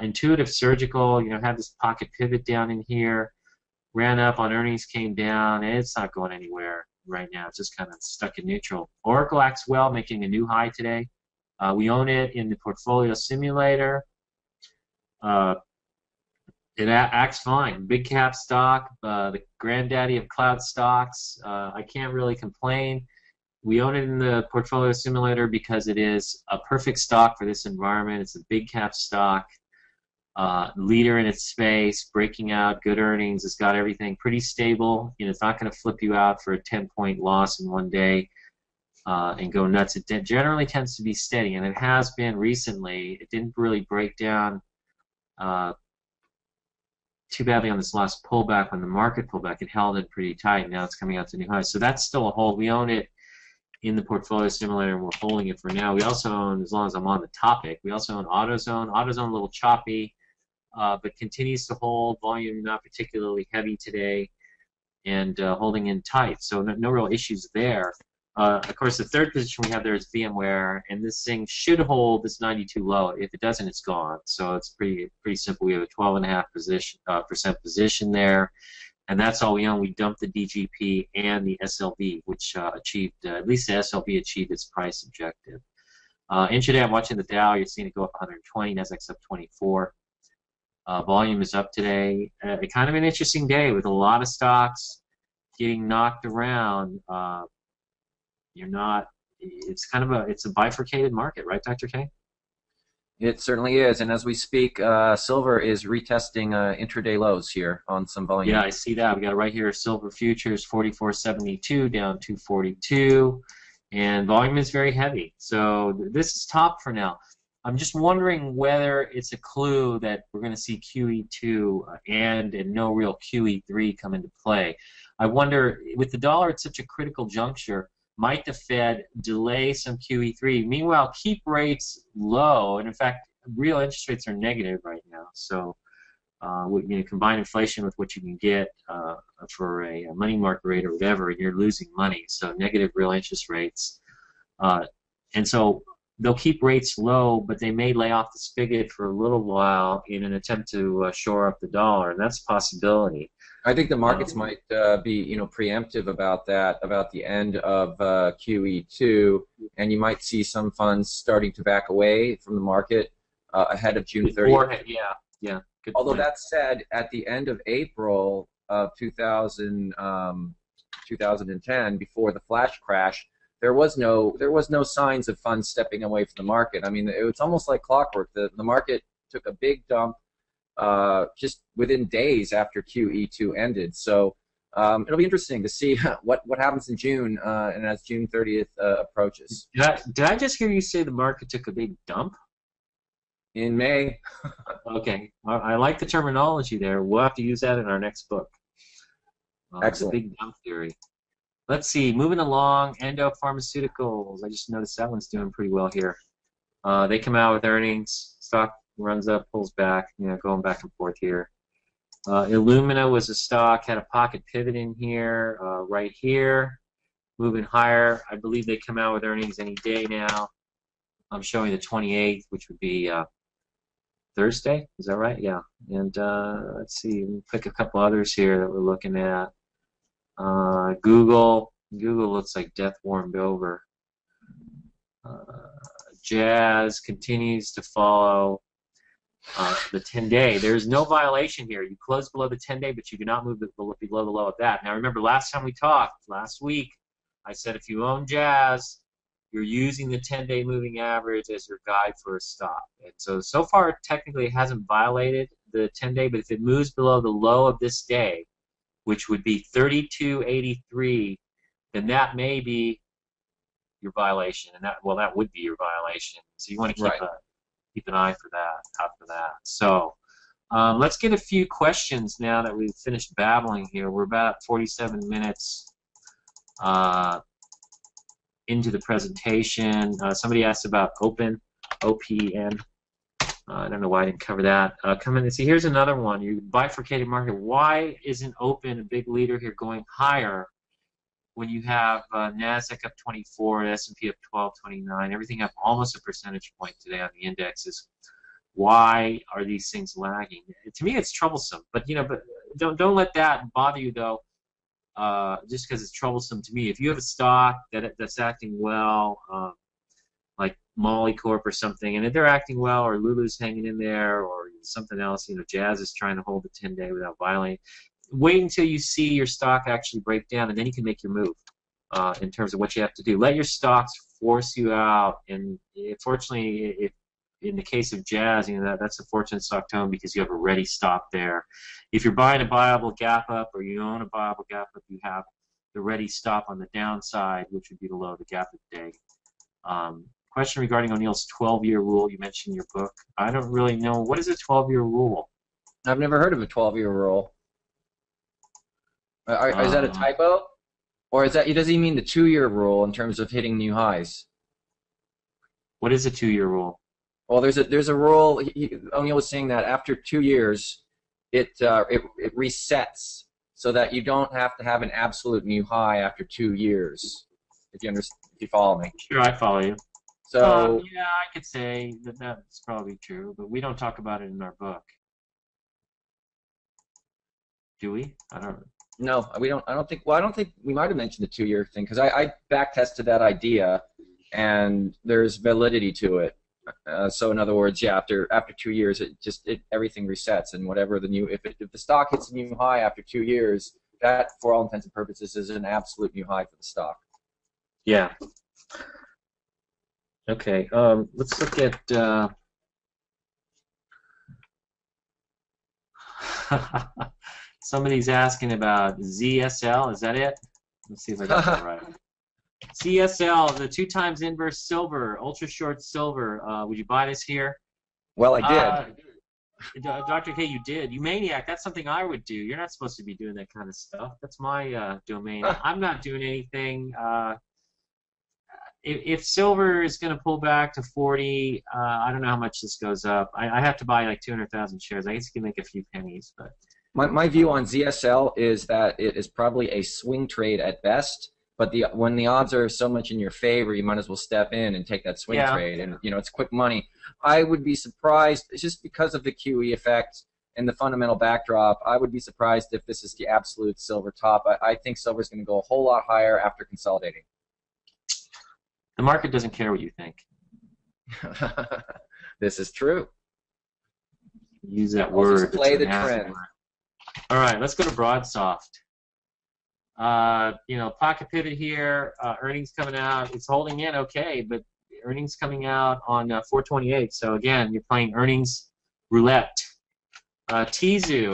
Intuitive Surgical, had this pocket pivot down in here, ran up on earnings, came down, and it's not going anywhere right now. It's just kind of stuck in neutral. Oracle acts well, making a new high today. We own it in the portfolio simulator. It acts fine. Big cap stock, the granddaddy of cloud stocks. I can't really complain. We own it in the portfolio simulator because it is a perfect stock for this environment. It's a big cap stock, leader in its space, breaking out, good earnings. It's got everything pretty stable. It's not going to flip you out for a 10-point loss in one day and go nuts. It generally tends to be steady, and it has been recently. It didn't really break down too badly on this last pullback. When the market pullback, it held it pretty tight. Now it's coming out to new highs. So that's still a hold. We own it in the portfolio simulator, and we're holding it for now. We also own, as long as I'm on the topic, we also own AutoZone. AutoZone a little choppy, but continues to hold. Volume not particularly heavy today, and holding in tight. So no real issues there. Of course, the third position we have there is VMware, and this thing should hold this 92 low. If it doesn't, it's gone. So it's pretty simple. We have a 12.5% position there, and that's all we own. We dumped the DGP and the SLV, which achieved, at least the SLV achieved its price objective. Intraday, I'm watching the Dow. You're seeing it go up 120. Nasdaq's up 24. Volume is up today. Kind of an interesting day with a lot of stocks getting knocked around. It's kind of it's a bifurcated market, right, Dr. K? It certainly is, and as we speak, silver is retesting intraday lows here on some volume. Yeah, I see that. We got it right here. Silver futures 44.72 down 242, and volume is very heavy. So this is top for now. I'm just wondering whether it's a clue that we're going to see QE2 and no real QE3 come into play. I wonder, with the dollar at such a critical juncture, might the Fed delay some QE3? Meanwhile, keep rates low, and in fact, real interest rates are negative right now. So, combine inflation with what you can get for a money market rate or whatever, and you're losing money. So, negative real interest rates, and so they'll keep rates low, but they may lay off the spigot for a little while in an attempt to shore up the dollar, and that's a possibility. I think the markets might be, preemptive about that, about the end of QE2, and you might see some funds starting to back away from the market ahead of June 30th. Yeah. Good Although point. that said, at the end of April of 2010, before the flash crash, there was no signs of funds stepping away from the market. I mean, it's almost like clockwork. The market took a big dump just within days after QE2 ended. So it'll be interesting to see what happens in June and as June 30th approaches. Did I just hear you say the market took a big dump? In May. Okay. I like the terminology there. We'll have to use that in our next book. Excellent. The big dump theory. Let's see. Moving along, Endo Pharmaceuticals. I just noticed that one's doing pretty well here. They come out with earnings. Stock runs up, pulls back, going back and forth here. Illumina was a stock, had a pocket pivot in here, right here, moving higher. I believe they come out with earnings any day now. I'm showing the 28th, which would be Thursday. Is that right? Yeah. And let's see, we'll pick a couple others here that we're looking at. Google looks like death warmed over. Jazz continues to follow the 10-day. There's no violation here. You close below the 10-day, but you do not move below the low of that. Now, remember, last time we talked, last week, I said if you own Jazz, you're using the 10-day moving average as your guide for a stop. And so far, technically, it hasn't violated the 10-day, but if it moves below the low of this day, which would be 32.83, then that may be your violation, and that would be your violation. So you want to keep an eye for that, out for that. So let's get a few questions now that we've finished babbling here. We're about 47 minutes into the presentation. Somebody asked about OPEN, OPEN. I don't know why I didn't cover that. Come in and see. Here's another one. You bifurcated market. Why isn't OPEN a big leader here going higher when you have Nasdaq up 24, S&P up 12.29, everything up almost a percentage point today on the indexes? Why are these things lagging? To me, it's troublesome. But but don't let that bother you though. Just because it's troublesome to me. If you have a stock that's acting well, like Molly Corp or something, and if they're acting well, or Lulu's hanging in there, or something else, Jazz is trying to hold the 10-day without violating. Wait until you see your stock actually break down, and then you can make your move in terms of what you have to do. Let your stocks force you out, and fortunately, in the case of Jazz, that's a fortunate stock to own because you have a ready stop there. If you're buying a viable gap up, or you own a viable gap up, you have the ready stop on the downside, which would be below the gap of the day. Question regarding O'Neill's 12-year rule you mentioned in your book. I don't really know. What is a 12-year rule? I've never heard of a 12-year rule. Is that a Uh, typo? Or is that, does he mean the 2-year rule in terms of hitting new highs? what is a 2-year rule? Well, there's a rule. O'Neill was saying that after 2 years, it resets so that you don't have to have an absolute new high after 2 years. If you understand, if you follow me. Sure, I follow you. So Yeah, I could say that that's probably true, but we don't talk about it in our book, do we? I don't. no, we don't. I don't think. Well, I don't think we might have mentioned the 2-year thing because I back tested that idea, and there's validity to it. So in other words, yeah, after 2 years, everything resets, and whatever the new if the stock hits a new high after 2 years, that for all intents and purposes is an absolute new high for the stock. Yeah. Okay. Let's look at. Somebody's asking about ZSL. Is that it? Let's see if I got that right. CSL, the 2 times inverse silver, ultra short silver. Would you buy this here? Well, I did. Dr. K, you did. You maniac. That's something I would do. You're not supposed to be doing that kind of stuff. That's my domain. I'm not doing anything. If silver is going to pull back to 40, I don't know how much this goes up. I have to buy like 200,000 shares. I guess you can make a few pennies, but My view on ZSL is that it is probably a swing trade at best. But when the odds are so much in your favor, you might as well step in and take that swing trade. And it's quick money. I would be surprised just because of the QE effect and the fundamental backdrop. I would be surprised if this is the absolute silver top. I think silver is going to go a whole lot higher after consolidating. the market doesn't care what you think. This is true. Use that word. Just play the trend. All right, let's go to Broadsoft. Pocket pivot here. Earnings coming out. It's holding in okay, but earnings coming out on 4/28. So again, you're playing earnings roulette. Tizu.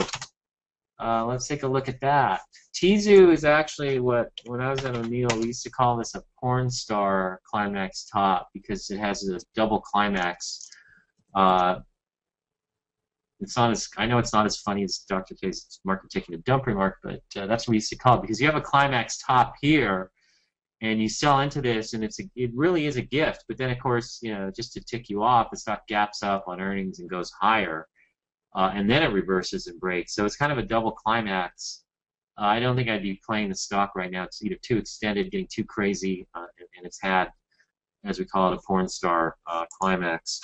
Let's take a look at that. Tizu is actually what, when I was at O'Neill, we used to call this a porn star climax top because it has a double climax. It's not as, I know it's not as funny as Dr. K's market taking a dump remark, but that's what we used to call it because you have a climax top here, and you sell into this, and it really is a gift. But then, of course, just to tick you off, the stock gaps up on earnings and goes higher, and then it reverses and breaks. So it's kind of a double climax. I don't think I'd be playing the stock right now. It's either too extended, getting too crazy, and it's had, as we call it, a porn star climax.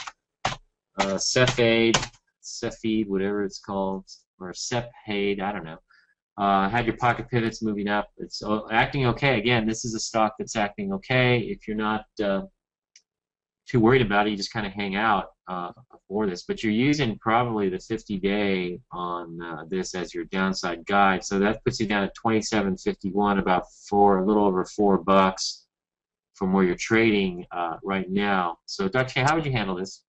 Cepheid, whatever it's called, or Cepheid, I don't know. Had your pocket pivots moving up. It's acting okay. Again, this is a stock that's acting okay. If you're not too worried about it, you just kind of hang out for this. But you're using probably the 50-day on this as your downside guide. So that puts you down at 27.51, about a little over $4 from where you're trading right now. So, Dr. K, how would you handle this?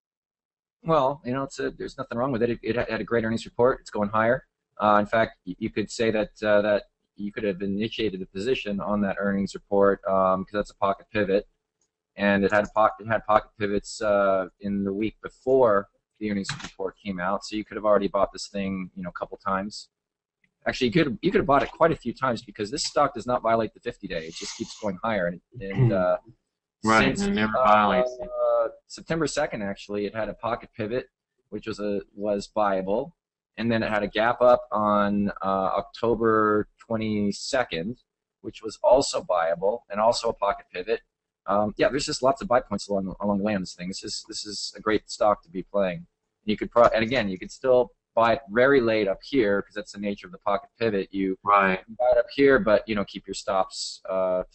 Well, there's nothing wrong with it. It had a great earnings report. It's going higher. In fact, you could say that you could have initiated a position on that earnings report because that's a pocket pivot, and it had pocket pivots in the week before the earnings report came out. So you could have already bought this thing, a couple times. Actually, you could have bought it quite a few times because this stock does not violate the 50-day. It just keeps going higher, and right, since, and it never violates it. September 2nd, actually, it had a pocket pivot, which was buyable, and then it had a gap up on October 22nd, which was also buyable, and also a pocket pivot. Yeah, there's just lots of buy points along the way on this thing. This is a great stock to be playing. You could and again, you could still buy it very late up here because that's the nature of the pocket pivot. You right. buy it up here, but keep your stops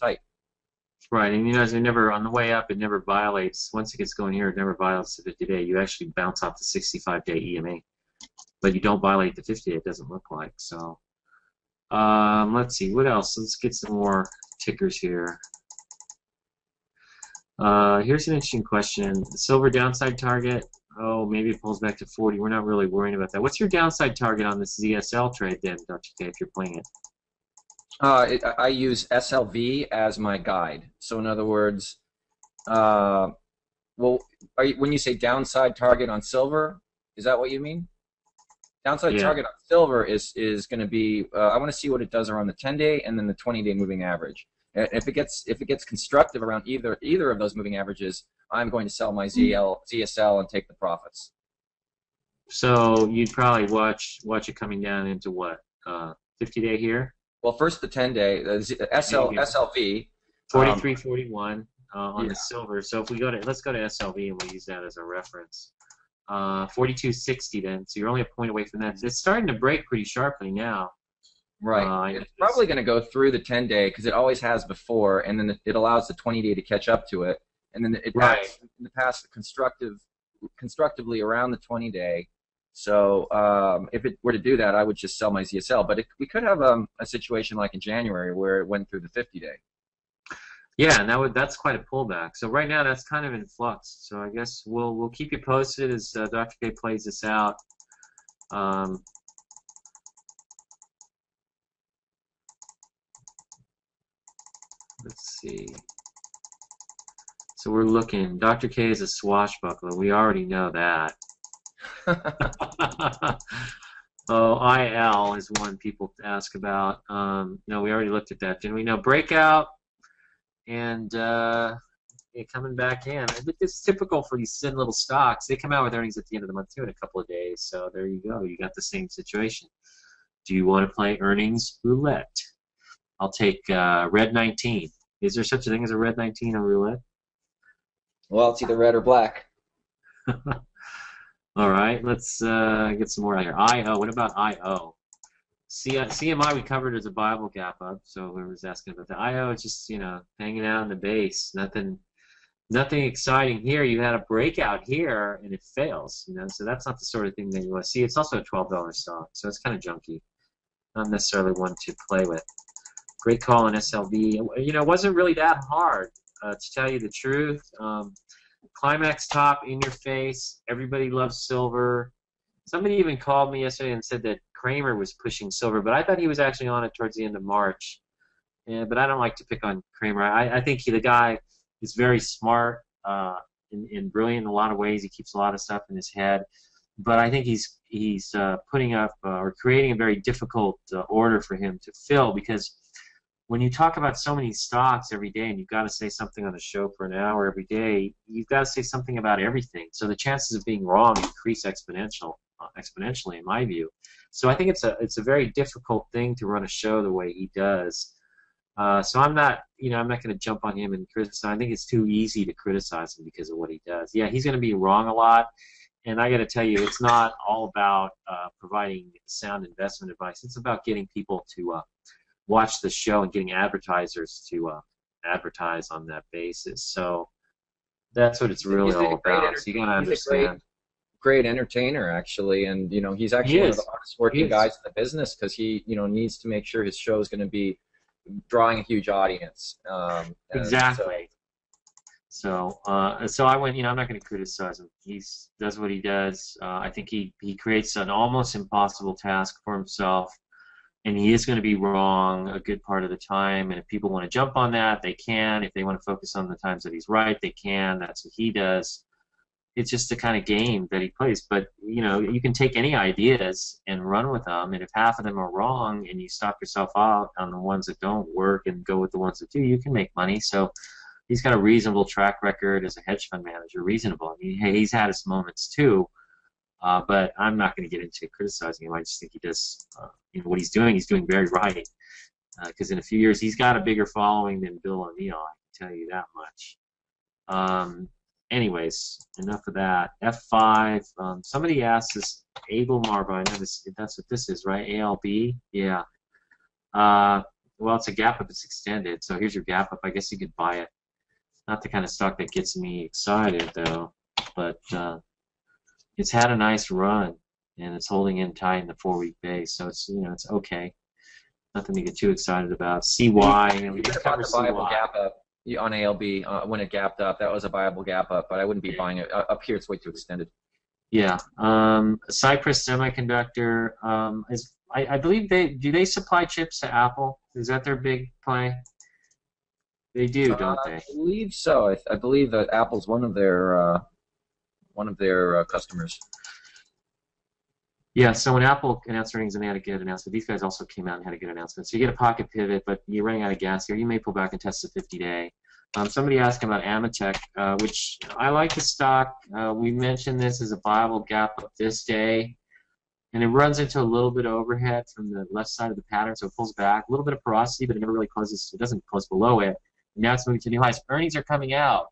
tight. Right, and as it never, on the way up, it never violates. Once it gets going here, it never violates the 50-day. You actually bounce off the 65-day EMA, but you don't violate the 50-day. It doesn't look like so. Let's see what else. Let's get some more tickers here. Here's an interesting question: the silver downside target. Oh, maybe it pulls back to 40. We're not really worrying about that. What's your downside target on this ZSL trade then, Dr. K, if you're playing it? I use SLV as my guide. So in other words, when you say downside target on silver, is that what you mean? Downside Yeah. target on silver is going to be I want to see what it does around the 10-day and then the 20-day moving average. And if it gets constructive around either of those moving averages, I'm going to sell my ZSL and take the profits. So you'd probably watch it coming down into what? 50-day here? Well, first the 10-day, SLV. 43.41 on Yeah. the silver. So if we let's go to SLV and we'll use that as a reference. 42.60 then. So you're only a point away from that. It's starting to break pretty sharply now. Right. It's probably going to go through the 10-day because it always has before, and then it allows the 20-day to catch up to it, and then it passes constructively around the 20-day. So if it were to do that, I would just sell my ZSL. But we could have a situation like in January where it went through the 50-day. Yeah, and that's quite a pullback. So right now that's kind of in flux. So I guess we'll keep you posted as Dr. K plays this out. Let's see. So we're looking. Dr. K is a swashbuckler. We already know that. Oh, IL is one people ask about. No, we already looked at that, didn't we? No, breakout and coming back in. It's typical for these thin little stocks. They come out with earnings at the end of the month too in a couple of days. So there you go. You got the same situation. Do you want to play earnings roulette? I'll take red 19. Is there such a thing as a red 19 on roulette? Well, it's either red or black. All right, let's get some more out here. IO, what about IO? CMI we covered as a Bible gap up, so whoever was asking about the IO, it's just hanging out in the base. Nothing exciting here. You had a breakout here and it fails. So that's not the sort of thing that you want to see. It's also a $12 stock, so it's kind of junky. Not necessarily one to play with. Great call on SLV. It wasn't really that hard to tell you the truth. Climax top in your face. Everybody loves silver. Somebody even called me yesterday and said that Kramer was pushing silver, but I thought he was actually on it towards the end of March. Yeah, but I don't like to pick on Kramer. I think the guy is very smart and brilliant in a lot of ways. He keeps a lot of stuff in his head, but I think he's putting up or creating a very difficult order for him to fill, because when you talk about so many stocks every day and you've got to say something on the show for an hour every day, you've got to say something about everything. So the chances of being wrong increase exponentially, in my view. So I think it's a very difficult thing to run a show the way he does. So I'm not going to jump on him and criticize. I think it's too easy to criticize him because of what he does. Yeah, he's going to be wrong a lot. And I got to tell you, it's not all about providing sound investment advice. It's about getting people to watch the show and getting advertisers to advertise on that basis. So that's what it's really all about. So you got to understand. Great entertainer, actually, and he's actually one of the hardest working guys in the business because he needs to make sure his show is going to be drawing a huge audience. Exactly. So I went. I'm not going to criticize him. He does what he does. I think he creates an almost impossible task for himself. And he is going to be wrong a good part of the time. And if people want to jump on that, they can. If they want to focus on the times that he's right, they can. That's what he does. It's just the kind of game that he plays. But, you can take any ideas and run with them. And if half of them are wrong and you stop yourself out on the ones that don't work and go with the ones that do, you can make money. So he's got a reasonable track record as a hedge fund manager. Reasonable. I mean, hey, he's had his moments too. But I'm not going to get into criticizing him. I just think he does, what he's doing very right. Because in a few years, he's got a bigger following than Bill O'Neill, I can tell you that much. Anyways, enough of that. F5. Somebody asked this Able Marble. I know that's what this is, right? ALB? Yeah. Well, it's a gap up. It's extended. So here's your gap up. I guess you could buy it. Not the kind of stock that gets me excited, though. But it's had a nice run, and it's holding in tight in the 4-week base, so it's it's okay. Nothing to get too excited about. CY, we just covered CY. Viable gap up on ALB when it gapped up. That was a viable gap up, but I wouldn't be buying it up here. It's way too extended. Yeah. Cypress Semiconductor. I believe they supply chips to Apple? Is that their big play? They do, don't they? I believe so. I believe that Apple's one of their customers. Yeah, so when Apple announced earnings and they had a good announcement, these guys also came out and had a good announcement. So you get a pocket pivot, but you're running out of gas here. You may pull back and test the 50-day. Somebody asked about Amatech, which I like the stock. We mentioned this as a viable gap up this day, and it runs into a little bit of overhead from the left side of the pattern, so it pulls back. A little bit of porosity, but it never really closes. It doesn't close below it. And now it's moving to new highs. Earnings are coming out.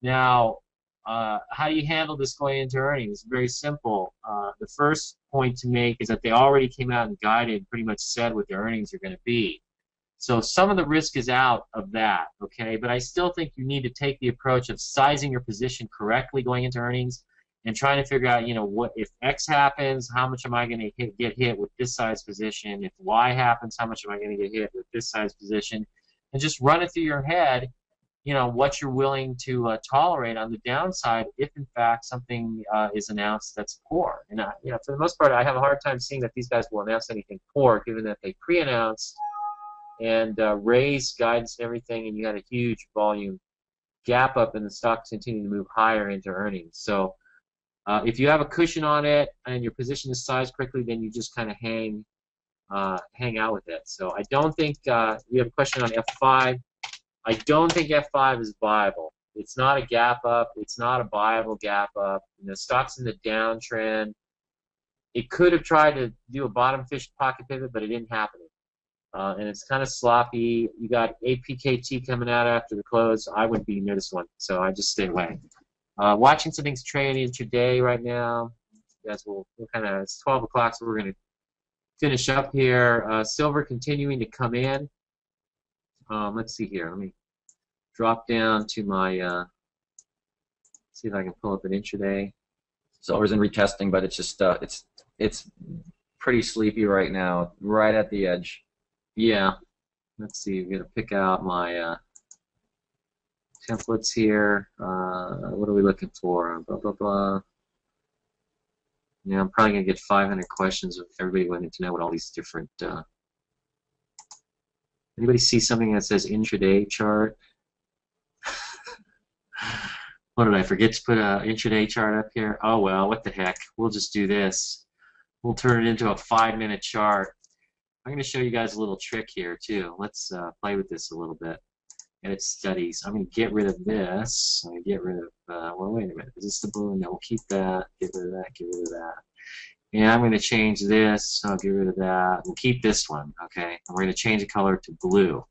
Now, how do you handle this going into earnings? Very simple. The first point to make is that they already came out and guided, pretty much said what their earnings are going to be. So some of the risk is out of that, okay? But I still think you need to take the approach of sizing your position correctly going into earnings and trying to figure out, what if X happens, how much am I going to get hit with this size position? If Y happens, how much am I going to get hit with this size position? And just run it through your head, what you're willing to tolerate on the downside if, in fact, something is announced that's poor. And, for the most part, I have a hard time seeing that these guys will announce anything poor, given that they pre-announced and raised guidance and everything, and you had a huge volume gap up, and the stock's continuing to move higher into earnings. So if you have a cushion on it and your position is sized correctly, then you just kind of hang out with it. So I don't think we have a question on F5. I don't think F5 is viable. It's not a gap up. It's not a viable gap up. The stock's in the downtrend. It could have tried to do a bottom fish pocket pivot, but it didn't happen. And it's kind of sloppy. You got APKT coming out after the close. I wouldn't be near this one, so I just stay away. Watching some things trading today right now. Guys, we'll kind of, it's 12 o'clock, so we're going to finish up here. Silver continuing to come in. Let's see here. Let me drop down to my, see if I can pull up an intraday. Silver's in retesting, but it's just it's pretty sleepy right now, right at the edge. Yeah. Let's see. I'm going to pick out my templates here. What are we looking for? Blah, blah, blah. Yeah, I'm probably going to get 500 questions of everybody wanting to know what all these different... Anybody see something that says intraday chart? What did I forget to put an intraday chart up here? Oh, well, what the heck. We'll just do this. We'll turn it into a 5-minute chart. I'm going to show you guys a little trick here, too. Let's play with this a little bit. Edit studies. I'm going to get rid of this. I'm going to get rid of, well, wait a minute. Is this the blue? No, we'll keep that. Get rid of that. Get rid of that. And I'm going to change this. I'll get rid of that. We'll keep this one, okay? And we're going to change the color to blue.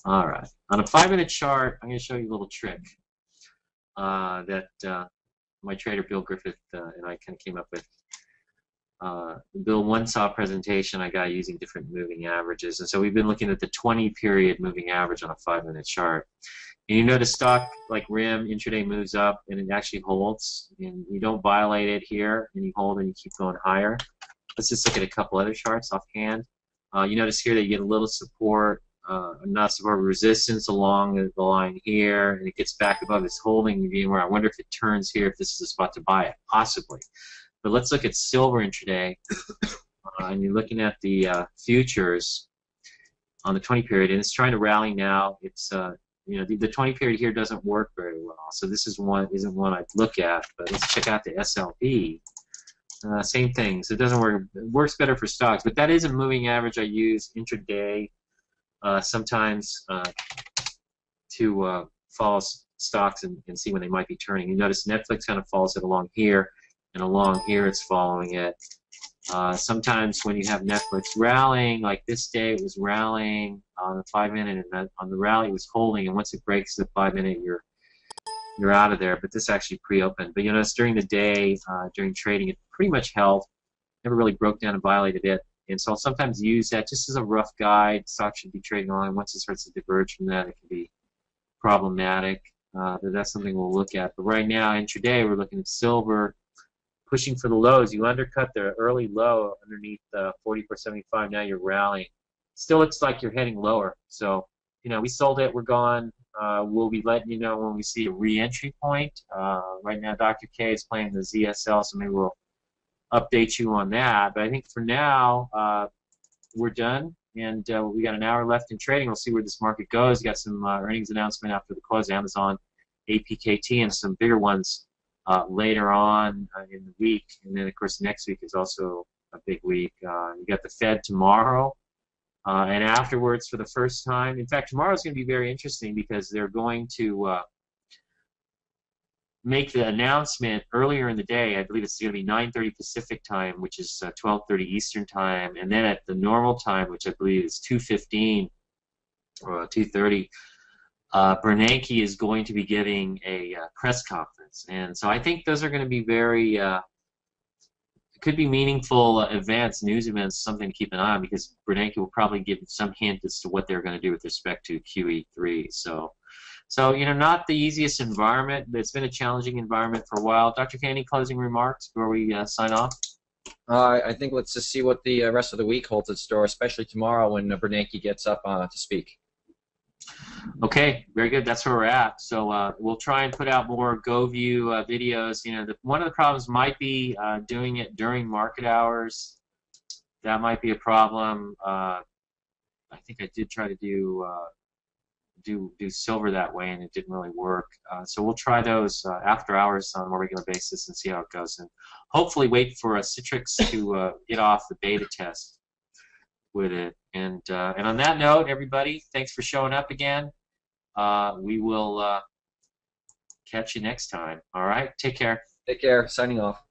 All right. On a 5-minute chart, I'm going to show you a little trick that my trader Bill Griffith and I kind of came up with. Bill one saw a presentation I got using different moving averages, and so we've been looking at the 20-period moving average on a 5-minute chart. And you notice stock like RIM intraday moves up and it actually holds, and you don't violate it here, and you hold and you keep going higher. Let's just look at a couple other charts offhand. You notice here that you get a little support, not support, resistance along the line here, and it gets back above this holding median where I wonder if it turns here, if this is a spot to buy it, possibly. But let's look at silver intraday, and you're looking at the futures on the 20 period, and it's trying to rally now. It's the 20 period here doesn't work very well, so this isn't one I'd look at. But let's check out the SLP. Same thing. So it doesn't work. It works better for stocks, but that is a moving average I use intraday sometimes to follow stocks and see when they might be turning. You notice Netflix kind of follows it along here. And along here it's following it. Sometimes when you have Netflix rallying, like this day it was rallying on the 5-minute, and on the rally it was holding, and once it breaks the 5-minute, you're out of there. But this actually pre-opened. But you notice during the day, during trading, it pretty much held, never really broke down and violated it. And so I'll sometimes use that just as a rough guide. Stock should be trading along. Once it starts to diverge from that, it can be problematic. But that's something we'll look at. But right now, intraday, we're looking at silver pushing for the lows. You undercut the early low underneath 44.75. Now you're rallying. Still looks like you're heading lower. So, we sold it. We're gone. We'll be letting you know when we see a re-entry point. Right now, Dr. K is playing the ZSL, so maybe we'll update you on that. But I think for now, we're done. And we got an hour left in trading. We'll see where this market goes. You got some earnings announcement after the close, Amazon, APKT, and some bigger ones later on in the week, and then of course next week is also a big week. You got the Fed tomorrow, and afterwards for the first time. In fact, tomorrow is going to be very interesting because they're going to make the announcement earlier in the day. I believe it's going to be 9:30 Pacific time, which is 12:30 Eastern time, and then at the normal time, which I believe is 2:15 or 2:30. Bernanke is going to be giving a press conference, and so I think those are going to be very could be meaningful events, news events, something to keep an eye on, because Bernanke will probably give some hint as to what they're going to do with respect to QE3. So not the easiest environment. It's been a challenging environment for a while. Dr. K, any closing remarks before we sign off? I think let's just see what the rest of the week holds in store, especially tomorrow when Bernanke gets up to speak. Okay, very good. That's where we're at. So we'll try and put out more GoView videos. One of the problems might be doing it during market hours. That might be a problem. I think I did try to do silver that way, and it didn't really work. So we'll try those after hours on a more regular basis and see how it goes, and hopefully wait for Citrix to get off the beta test with it. And on that note, everybody, thanks for showing up again. We will catch you next time. All right, take care. Take care. Signing off.